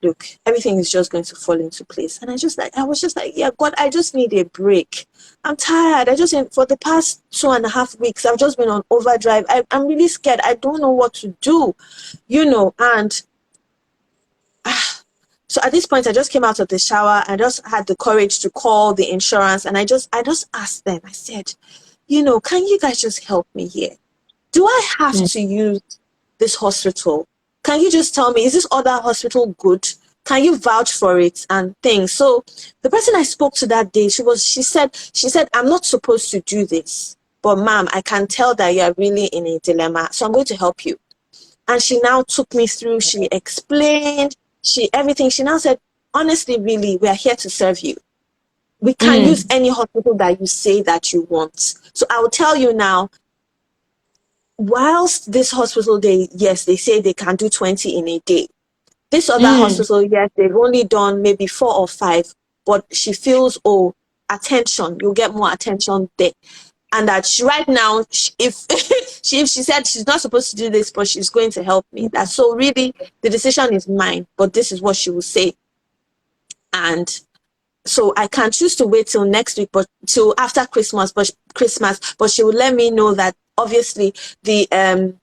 look, everything is just going to fall into place. And I was just like, yeah, God, I just need a break. I'm tired. For the past 2.5 weeks, I've just been on overdrive. I'm really scared. I don't know what to do, you know. And so at this point, I just came out of the shower. I just had the courage to call the insurance. And I just asked them, I said, you know, can you guys just help me here? Do I have to use this hospital? Can you just tell me, is this other hospital good? Can you vouch for it and things? So the person I spoke to that day, she said, I'm not supposed to do this, but ma'am, I can tell that you're really in a dilemma. So I'm going to help you. And she now took me through, she explained, everything. She now said, honestly, really, we are here to serve you. We can use any hospital that you say that you want. So I will tell you now, whilst this hospital, they say they can do 20 in a day. This other hospital, yes, they've only done maybe 4 or 5, but she feels, oh, attention, you'll get more attention there. And that right now, if she said she's not supposed to do this, but she's going to help me. That so really, the decision is mine, but this is what she will say. And so I can choose to wait till next week, but till after Christmas, but she will let me know that obviously it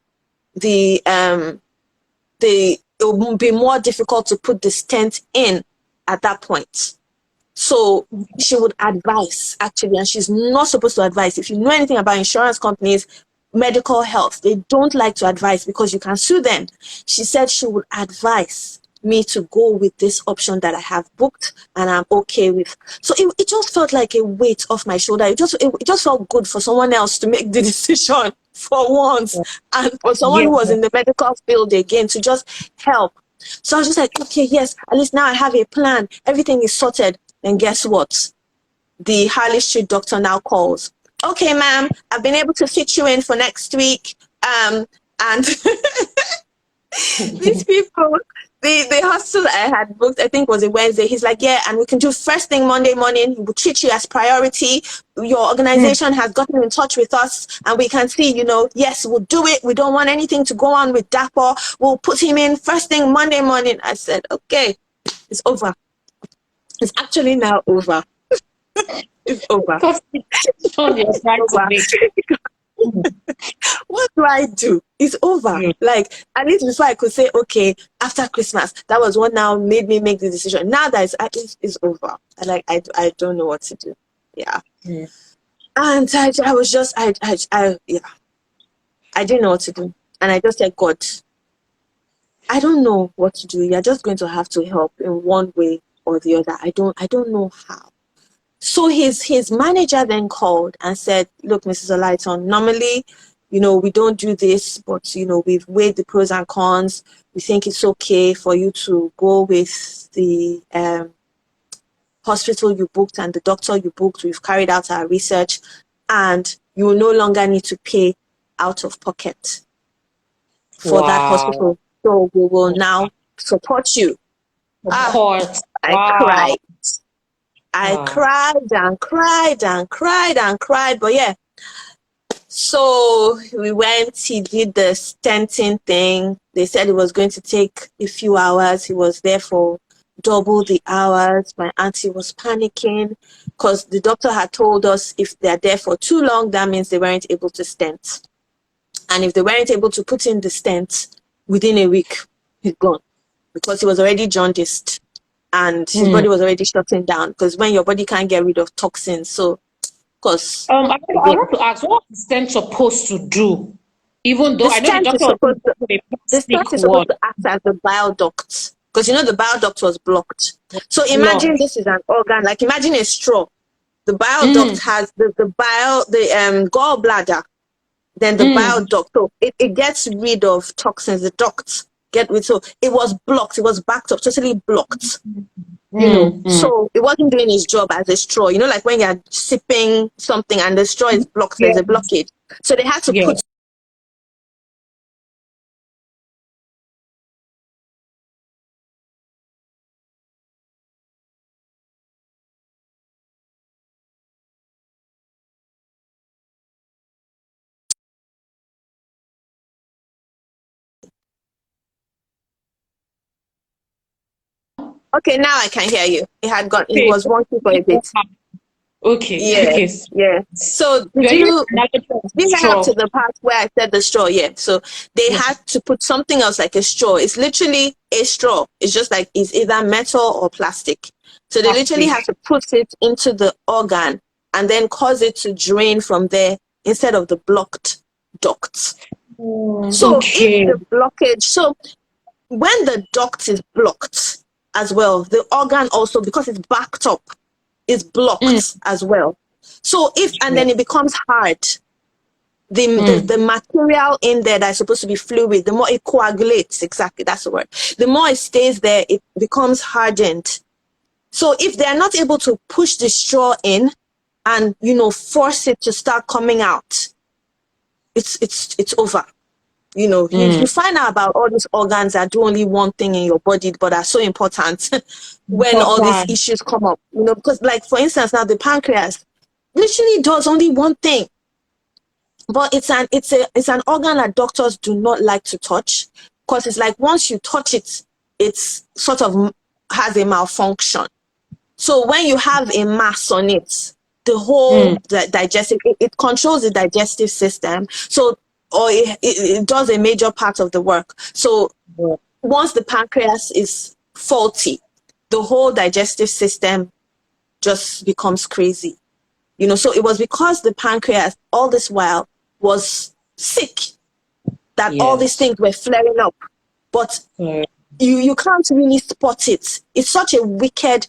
will be more difficult to put the stent in at that point. So she would advise, actually, and she's not supposed to advise. If you know anything about insurance companies, medical health, they don't like to advise because you can sue them. She said she would advise me to go with this option that I have booked and I'm okay with. So it just felt like a weight off my shoulder. It just felt good for someone else to make the decision for once, and for someone who was in the medical field again to just help. So I was just like, okay, yes, at least now I have a plan. Everything is sorted. And guess what? The Harley Street doctor now calls. Okay, ma'am, I've been able to fit you in for next week. And these people the hostel I had booked, I think was a Wednesday. He's like, yeah, and we can do first thing Monday morning. We'll treat you as priority. Your organization has gotten in touch with us, and we can see, yes, we'll do it. We don't want anything to go on with Dapo. We'll put him in first thing Monday morning. I said, okay, it's over. It's actually now over. It's over. What do I do? It's over. Like, at least before I could say, okay, after Christmas, that was what now made me make the decision. Now that it's over. I don't know what to do. Yeah. And I was just, I didn't know what to do. And I just said, God, I don't know what to do. You're just going to have to help in one way or the other. I don't know how. So his manager then called and said, look, Mrs. Olaitan, normally, we don't do this, but, we've weighed the pros and cons. We think it's okay for you to go with the hospital you booked and the doctor you booked. We've carried out our research, and you will no longer need to pay out of pocket for that hospital. So we will now support you. Of course. I cried. I cried and cried and cried and cried. But yeah, so we went, he did the stenting thing. They said it was going to take a few hours. He was there for double the hours. My auntie was panicking because the doctor had told us if they're there for too long, that means they weren't able to stent. And if they weren't able to put in the stent within a week, he's gone because he was already jaundiced. And his body was already shutting down because when your body can't get rid of toxins, so because I want to ask, what is the stent supposed to do? Even though I know the doctor the stent is supposed to act as the bile duct, because the bile duct was blocked. So imagine this is an organ, like imagine a straw. The bile duct has the gallbladder, then the bile duct. So it gets rid of toxins. The ducts get rid. So it was blocked. It was backed up, totally blocked. So it wasn't doing its job as a straw. Like when you're sipping something and the straw is blocked, there's a blockage. So they had to put. Okay, now I can hear you. It had gone. It was wonky for a bit. Okay. Yeah. So we have to the part where I said the straw. Yeah. So they had to put something else like a straw. It's literally a straw. It's just like it's either metal or plastic. So they literally have to put it into the organ and then cause it to drain from there instead of the blocked ducts. So if the blockage, so when the duct is blocked as well, the organ also, because it's backed up, is blocked as well. So then it becomes hard. The material in there that's supposed to be fluid, the more it coagulates, exactly, that's the word. The more it stays there, it becomes hardened. So if they're not able to push the straw in and, force it to start coming out, it's over. You find out about all these organs that do only one thing in your body, but are so important when all these issues come up. Because like, for instance, now the pancreas literally does only one thing, but it's an organ that doctors do not like to touch, because it's like once you touch it, it's sort of has a malfunction. So when you have a mass on it, the whole digestive, it controls the digestive system. So or it does a major part of the work. So once the pancreas is faulty, the whole digestive system just becomes crazy. So it was because the pancreas all this while was sick that all these things were flaring up. But you can't really spot it. It's such a wicked,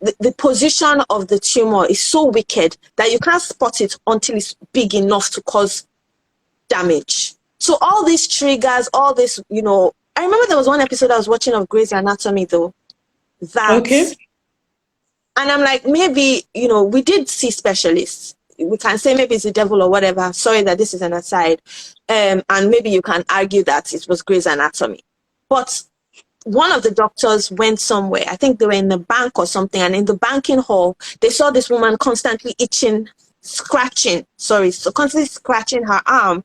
the position of the tumor is so wicked that you can't spot it until it's big enough to cause damage. So all these triggers, all this, I remember there was one episode I was watching of Grey's Anatomy though. And I'm like, maybe, we did see specialists. We can say maybe it's the devil or whatever. Sorry that this is an aside. And maybe you can argue that it was Grey's Anatomy. But one of the doctors went somewhere. I think they were in the bank or something, and in the banking hall, they saw this woman constantly constantly scratching her arm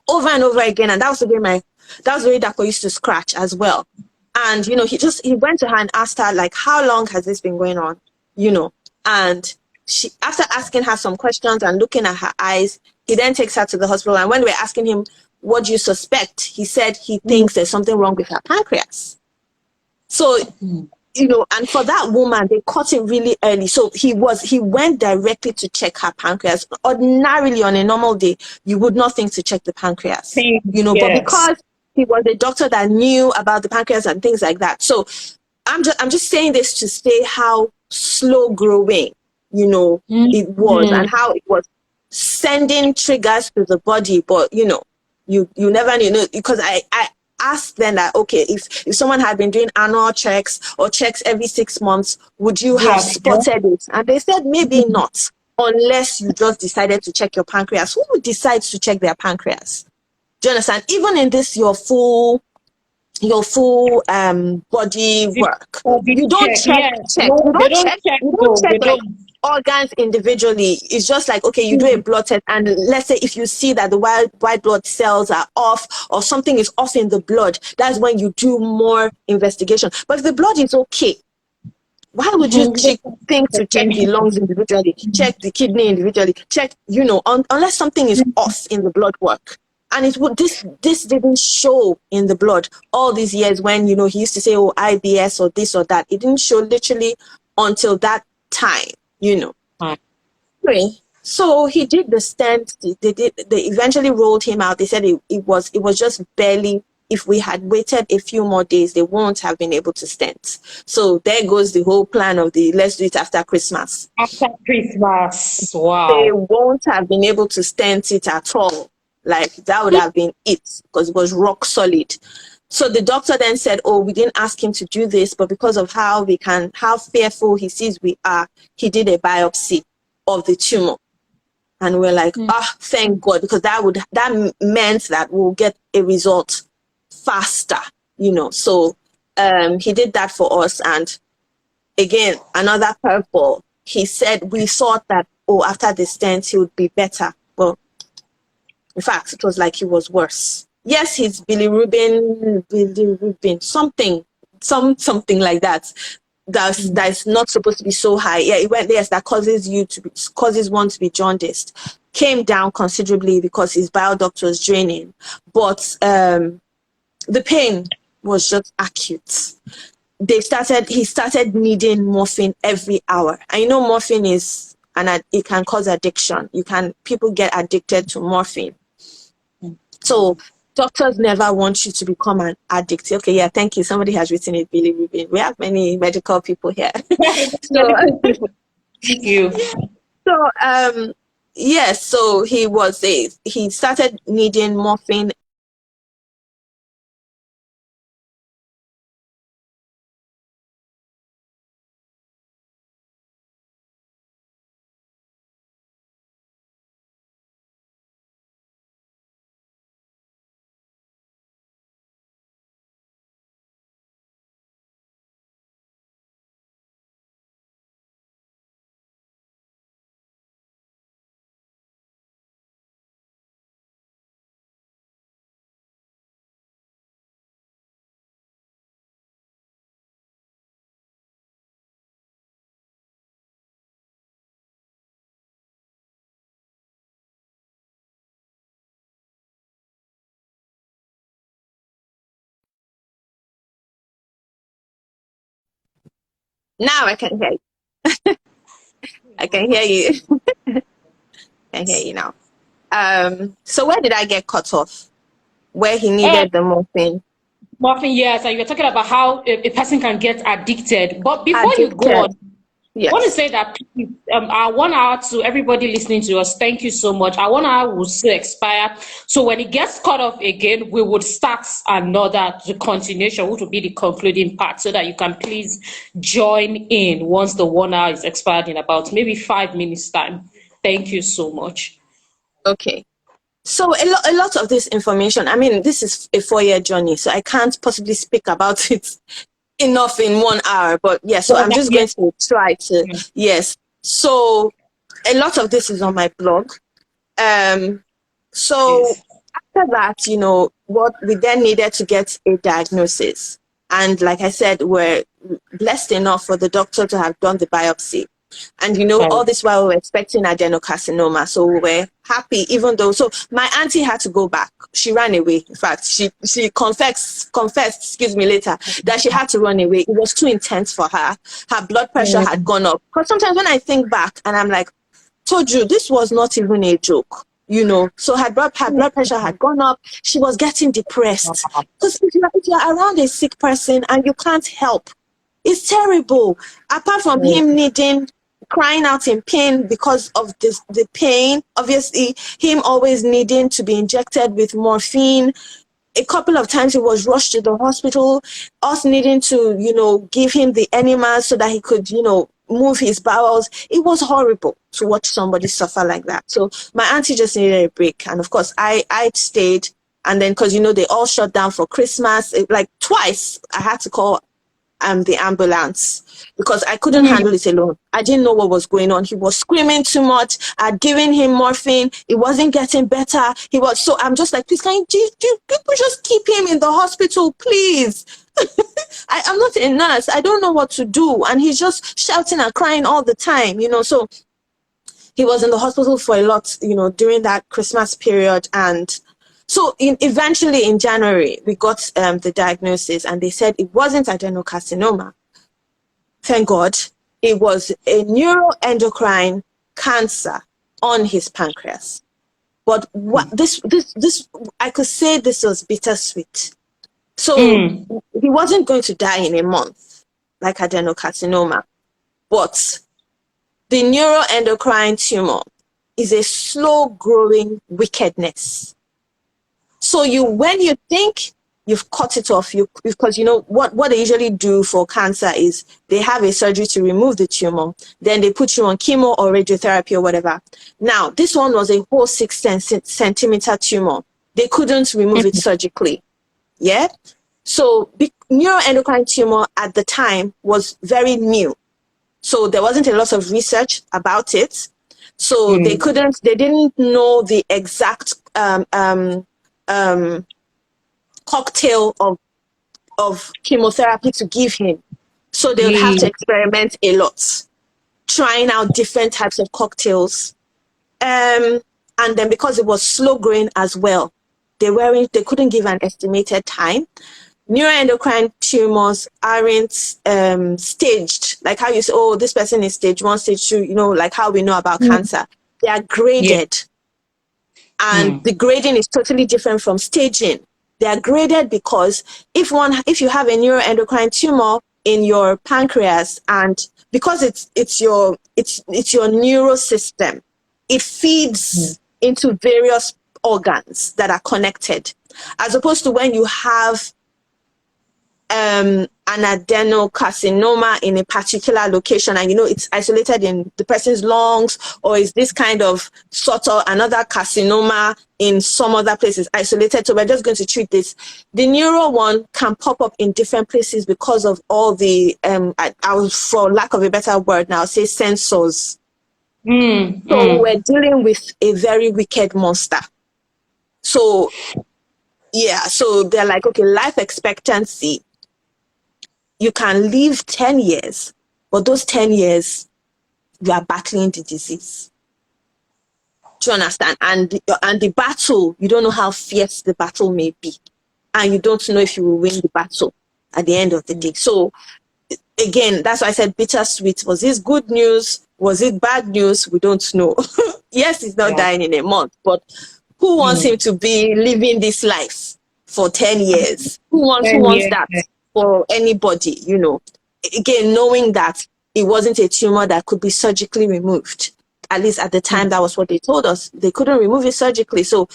over and over again. And that was the way Dako used to scratch as well. And, you know, he went to her and asked her, like, how long has this been going on? You know, and she, after asking her some questions and looking at her eyes, he then takes her to the hospital. And when we're asking him, what do you suspect? He said he thinks there's something wrong with her pancreas. So, you know, and for that woman, they caught it really early. So he went directly to check her pancreas. Ordinarily, on a normal day, you would not think to check the pancreas, you know, but because he was a doctor that knew about the pancreas and things like that. So I'm just saying this to say how slow growing, you know, it was, and how it was sending triggers to the body. But, you know, you never knew, because I asked them that, okay, if someone had been doing annual checks or checks every 6 months, would you have spotted it? And they said maybe not, unless you just decided to check your pancreas. Who decides to check their pancreas? Do you understand? Even in this, your full body work, you don't check. You don't check like organs individually. It's just like, okay, you do a blood test, and let's say if you see that the white blood cells are off or something is off in the blood, that's when you do more investigation. But if the blood is okay, why would you think to check the lungs individually, check the kidney individually, check, you know, unless something is off in the blood work? And this didn't show in the blood all these years when, you know, he used to say, oh, IBS or this or that. It didn't show literally until that time, you know. Anyway, so he did the stent. They eventually rolled him out. They said it was just barely. If we had waited a few more days, they won't have been able to stent. So there goes the whole plan of let's do it after Christmas. After Christmas, wow. They won't have been able to stent it at all. Like, that would have been it, because it was rock solid. So the doctor then said, oh, we didn't ask him to do this, but because of how fearful he sees we are, he did a biopsy of the tumor. And we're like, thank God, because that meant that we'll get a result faster, you know. So he did that for us. And again, another curveball. He said, we thought that, oh, after the stent, he would be better. Well, in fact, it was like he was worse. Yes, he's bilirubin, something like that. That's not supposed to be so high. Yeah, it went, yes, that causes one to be jaundiced. Came down considerably because his bile duct was draining, but the pain was just acute. He started needing morphine every hour. I know morphine is, and it can cause addiction. People get addicted to morphine. So doctors never want you to become an addict. Okay, yeah, thank you. Somebody has written it, Billy. We have many medical people here. Thank you. So yes, so he started needing morphine. Now I can hear you. I can hear you. I can hear you now. So where did I get cut off? Where he needed the morphine. Morphine, yes, and you're talking about how a person can get addicted. But before you go on, yes. I want to say that our 1 hour to everybody listening to us, thank you so much. Our 1 hour will still expire. So when it gets cut off again, we would start the continuation, which will be the concluding part, so that you can please join in once the 1 hour is expired in about maybe 5 minutes time. Thank you so much. Okay. So a lot of this information, I mean, this is a 4-year journey, so I can't possibly speak about it enough in 1 hour. But yeah, so I'm just going to try to, yes. So a lot of this is on my blog. So after that, you know, what we then needed to get a diagnosis. And like I said, we're blessed enough for the doctor to have done the biopsy. And, you know, all this while we were expecting adenocarcinoma. So we were happy, even though, so my auntie had to go back. She ran away. In fact, she confessed, excuse me, later, that she had to run away. It was too intense for her. Her blood pressure had gone up. Because sometimes when I think back and I'm like, told you, this was not even a joke. You know, so her blood pressure had gone up. She was getting depressed. Because if you're around a sick person and you can't help, it's terrible. Apart from him crying out in pain because of the pain, obviously, him always needing to be injected with morphine. A couple of times he was rushed to the hospital, us needing to, you know, give him the enemas so that he could, you know, move his bowels. It was horrible to watch somebody suffer like that. So my auntie just needed a break. And of course, I stayed. And then, because, you know, they all shut down for Christmas. Like twice, I had to call the ambulance because I couldn't handle it alone. I didn't know what was going on. He was screaming too much. I'd given him morphine. It wasn't getting better. So I'm just like, please, can you people just keep him in the hospital, please? I'm not a nurse. I don't know what to do. And he's just shouting and crying all the time, you know. So he was in the hospital for a lot, you know, during that Christmas period. And so eventually in January, we got the diagnosis and they said it wasn't adenocarcinoma. Thank God. It was a neuroendocrine cancer on his pancreas. But what this I could say this was bittersweet. So he wasn't going to die in a month like adenocarcinoma. But the neuroendocrine tumor is a slow-growing wickedness. So when you think you've cut it off, because you know what they usually do for cancer is they have a surgery to remove the tumor, then they put you on chemo or radiotherapy or whatever. Now, this one was a whole 6 centimeter tumor. They couldn't remove it surgically. Yeah? So neuroendocrine tumor at the time was very new. So there wasn't a lot of research about it. So they didn't know the exact cocktail of chemotherapy to give him. So they would have to experiment a lot, trying out different types of cocktails. And then because it was slow growing as well, they couldn't give an estimated time. Neuroendocrine tumors aren't staged, like how you say, oh, this person is stage 1, stage 2, you know, like how we know about cancer. They are graded. And the grading is totally different from staging. They are graded because if you have a neuroendocrine tumor in your pancreas, and because it's your neural system, it feeds into various organs that are connected, as opposed to when you have an adenocarcinoma in a particular location and you know it's isolated in the person's lungs, or is this kind of sort of another carcinoma in some other places isolated, so we're just going to treat this. The neuro one can pop up in different places because of all the for lack of a better word now, say sensors. So we're dealing with a very wicked monster. So yeah, so they're like, okay, life expectancy, you can live 10 years, but those 10 years, you are battling the disease. Do you understand? And the battle, you don't know how fierce the battle may be. And you don't know if you will win the battle at the end of the day. So again, that's why I said bittersweet. Was this good news? Was it bad news? We don't know. Yes, he's not dying in a month, but who wants him to be living this life for 10 years? Who wants that for anybody, you know? Again, knowing that it wasn't a tumor that could be surgically removed. At least at the time, that was what they told us. They couldn't remove it surgically. So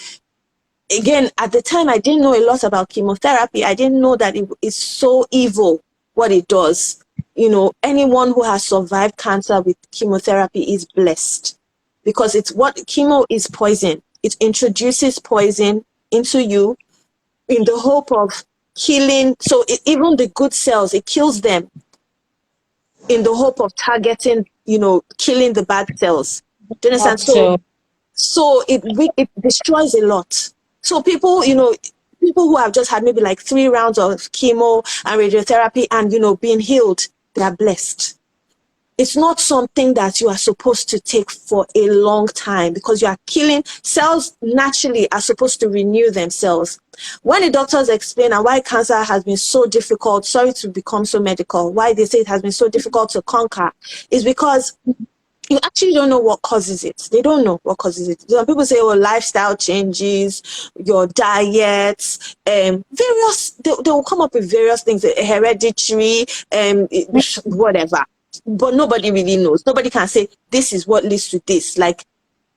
again, at the time, I didn't know a lot about chemotherapy. I didn't know that it is so evil what it does. You know, anyone who has survived cancer with chemotherapy is blessed, because it's what chemo is poison. it introduces poison into you in the hope of killing. So even the good cells, it kills them in the hope of targeting, killing the bad cells. Do you understand? So it destroys a lot. So people, people who have just had maybe like 3 rounds of chemo and radiotherapy and, being healed, they are blessed. It's not something that you are supposed to take for a long time, because you are killing cells. Naturally are supposed to renew themselves. When the doctors explain and why cancer has been so difficult, sorry to become so medical, why they say it has been so difficult to conquer, is because you actually don't know what causes it. They don't know what causes it. Some people say, lifestyle changes, your diets, various, they will come up with various things, hereditary, whatever. But nobody really knows. Nobody can say this is what leads to this, like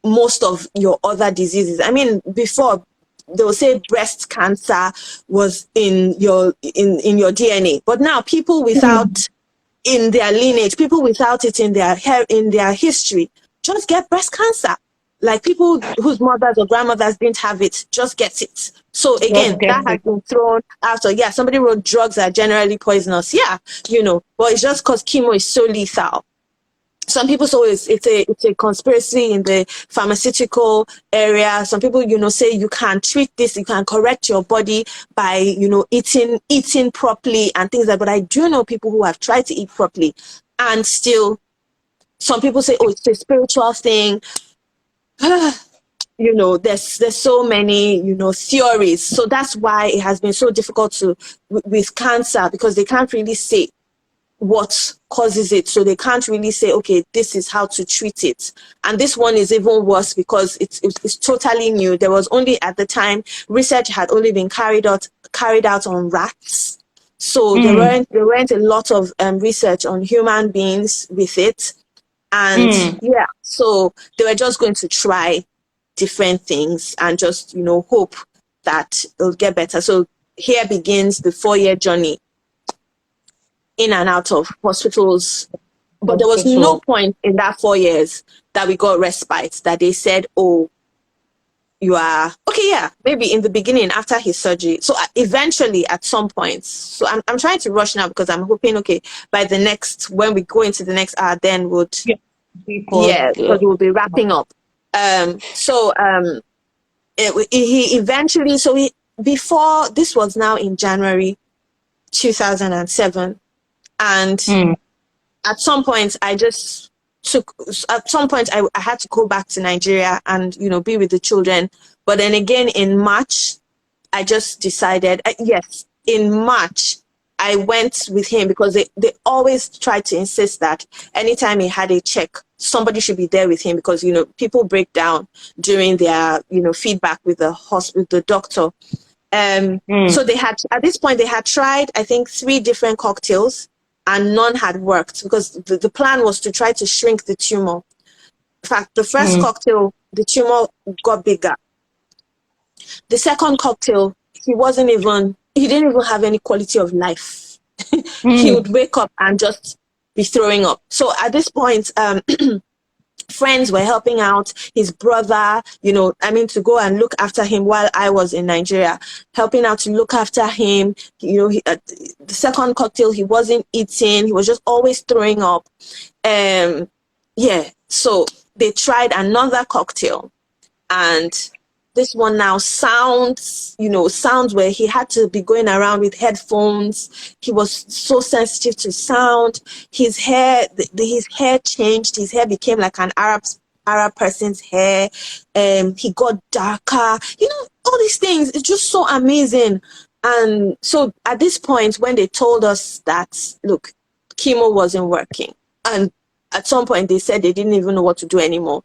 most of your other diseases. I mean, before they will say breast cancer was in your DNA, but now people without in their lineage, people without it in their history, just get breast cancer. Like people whose mothers or grandmothers didn't have it, just get it. So again, that has been thrown after. Yeah, somebody wrote drugs are generally poisonous. Yeah, but it's just because chemo is so lethal. Some people say it's a conspiracy in the pharmaceutical area. Some people, say you can treat this, you can correct your body by, eating properly and things like that. But I do know people who have tried to eat properly and still, some people say, it's a spiritual thing. There's so many, theories. So that's why it has been so difficult with cancer, because they can't really say what causes it. So they can't really say, okay, this is how to treat it. And this one is even worse because it's totally new. There was only, at the time, research had only been carried out on rats. So there weren't a lot of research on human beings with it. And so they were just going to try different things and just, hope that it'll get better. So here begins the 4-year journey in and out of hospitals. But there was no point in that 4 years that we got respite, that they said, you are okay. Yeah, maybe in the beginning after his surgery. So eventually at some point, so I'm trying to rush now because I'm hoping, okay, by the next, when we go into the next hour, then because we'll be wrapping up. He eventually, before, this was now in January 2007. And at some point, I had to go back to Nigeria and, be with the children. But then again, in March, I just decided, in March, I went with him because they always tried to insist that anytime he had a check, somebody should be there with him because, people break down during their, feedback with the doctor. So they had, at this point, they had tried, I think, 3 different cocktails and none had worked because the plan was to try to shrink the tumor. In fact, the first cocktail, the tumor got bigger. The second cocktail, he didn't even have any quality of life. He would wake up and just be throwing up. So at this point, friends were helping out his brother, to go and look after him while I was in Nigeria, helping out to look after him. The second cocktail, he wasn't eating. He was just always throwing up. So they tried another cocktail, and this one now sounds where he had to be going around with headphones. He was so sensitive to sound. His hair changed. His hair became like an Arab person's hair. He got darker. All these things. It's just so amazing. And so at this point, when they told us that, look, chemo wasn't working, and at some point they said they didn't even know what to do anymore.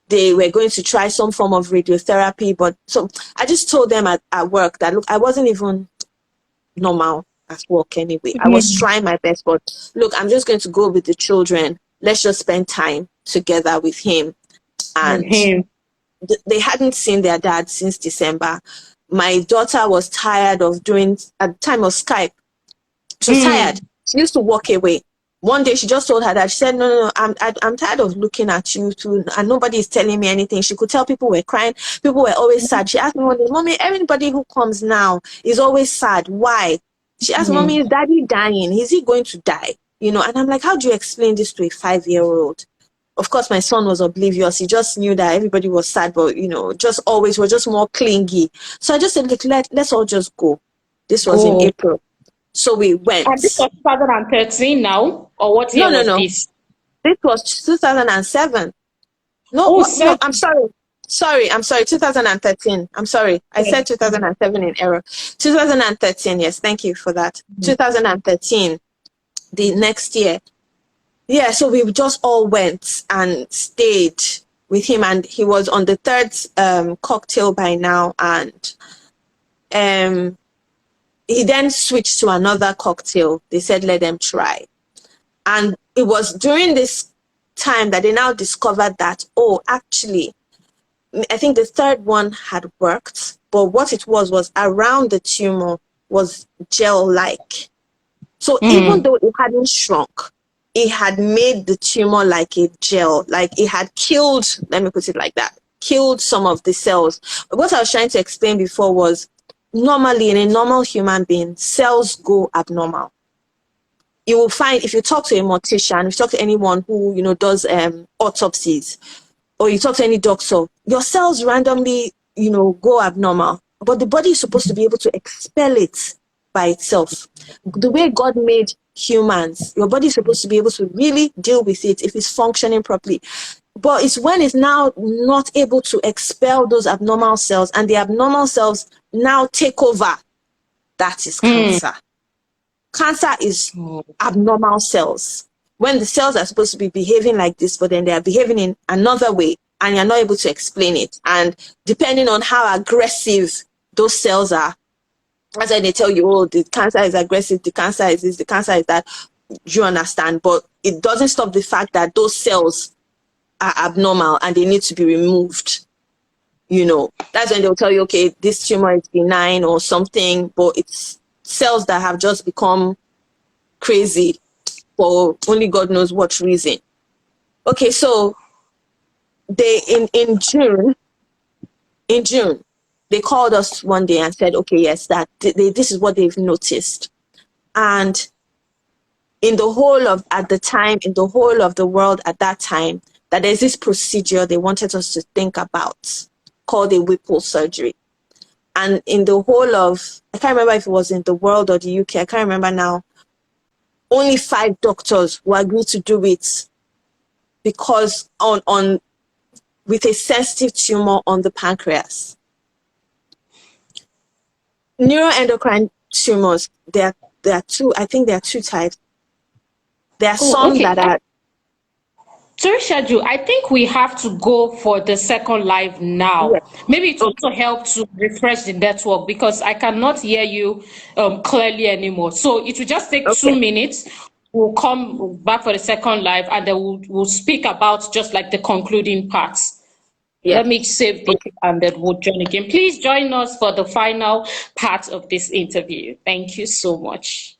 They were going to try some form of radiotherapy, but so I just told them at work that, look, I wasn't even normal at work anyway. I was trying my best, but look, I'm just going to go with the children. Let's just spend time together with him. And they hadn't seen their dad since December. My daughter was tired of doing, at the time of Skype, she was tired. She used to walk away. One day she just told her that, she said, no, I'm tired of looking at you too, and nobody is telling me anything. She could tell people were crying, people were always sad. She asked me one day, Mommy, everybody who comes now is always sad. Why? She asked, Mommy, is Daddy dying? Is he going to die? And I'm like, how do you explain this to a 5-year-old? Of course, my son was oblivious. He just knew that everybody was sad, but just always were just more clingy. So I just said, look, let's all just go. This was in April. So we went. And this was 2013 now? Or what year was this? This was 2007. No, I'm sorry. I'm sorry, 2013. I'm sorry. I said 2007 in error. 2013, yes, thank you for that. 2013, the next year. Yeah, so we just all went and stayed with him, and he was on the third cocktail by now, and he then switched to another cocktail. They said, let them try. And it was during this time that they now discovered that, actually, I think the third one had worked, but what it was around the tumor was gel-like. So even though it hadn't shrunk, it had made the tumor like a gel, like it had killed, let me put it like that, killed some of the cells. What I was trying to explain before was, normally in a normal human being, cells go abnormal. You will find, if you talk to a mortician, if you talk to anyone who does autopsies, or you talk to any doctor, your cells randomly go abnormal, but the body is supposed to be able to expel it by itself. The way God made humans, your body is supposed to be able to really deal with it if it's functioning properly. But it's when it's now not able to expel those abnormal cells, and the abnormal cells now take over. That is cancer. Cancer is abnormal cells. When the cells are supposed to be behaving like this, but then they are behaving in another way, and you're not able to explain it. And depending on how aggressive those cells are, that's why they tell you, the cancer is aggressive, the cancer is this, the cancer is that. You understand? But it doesn't stop the fact that those cells are abnormal and they need to be removed. That's when they'll tell you, okay, this tumor is benign or something, but it's cells that have just become crazy for only God knows what reason. Okay, so they in June, they called us one day and said, okay, yes, that this is what they've noticed. And in the whole of the world at that time, that there's this procedure they wanted us to think about called a Whipple surgery. And in the whole of, I can't remember if it was in the world or the UK, I can't remember now, only 5 doctors who agreed to do it because with a sensitive tumor on the pancreas. Neuroendocrine tumors, there are two, I think there are 2 types. There are some that are... Toritseju, I think we have to go for the second live now. Yes. Maybe it also help to refresh the network because I cannot hear you clearly anymore. So it will just take 2 minutes. We'll come back for the second live, and then we'll speak about just like the concluding parts. Yes. Let me save this and then we'll join again. Please join us for the final part of this interview. Thank you so much.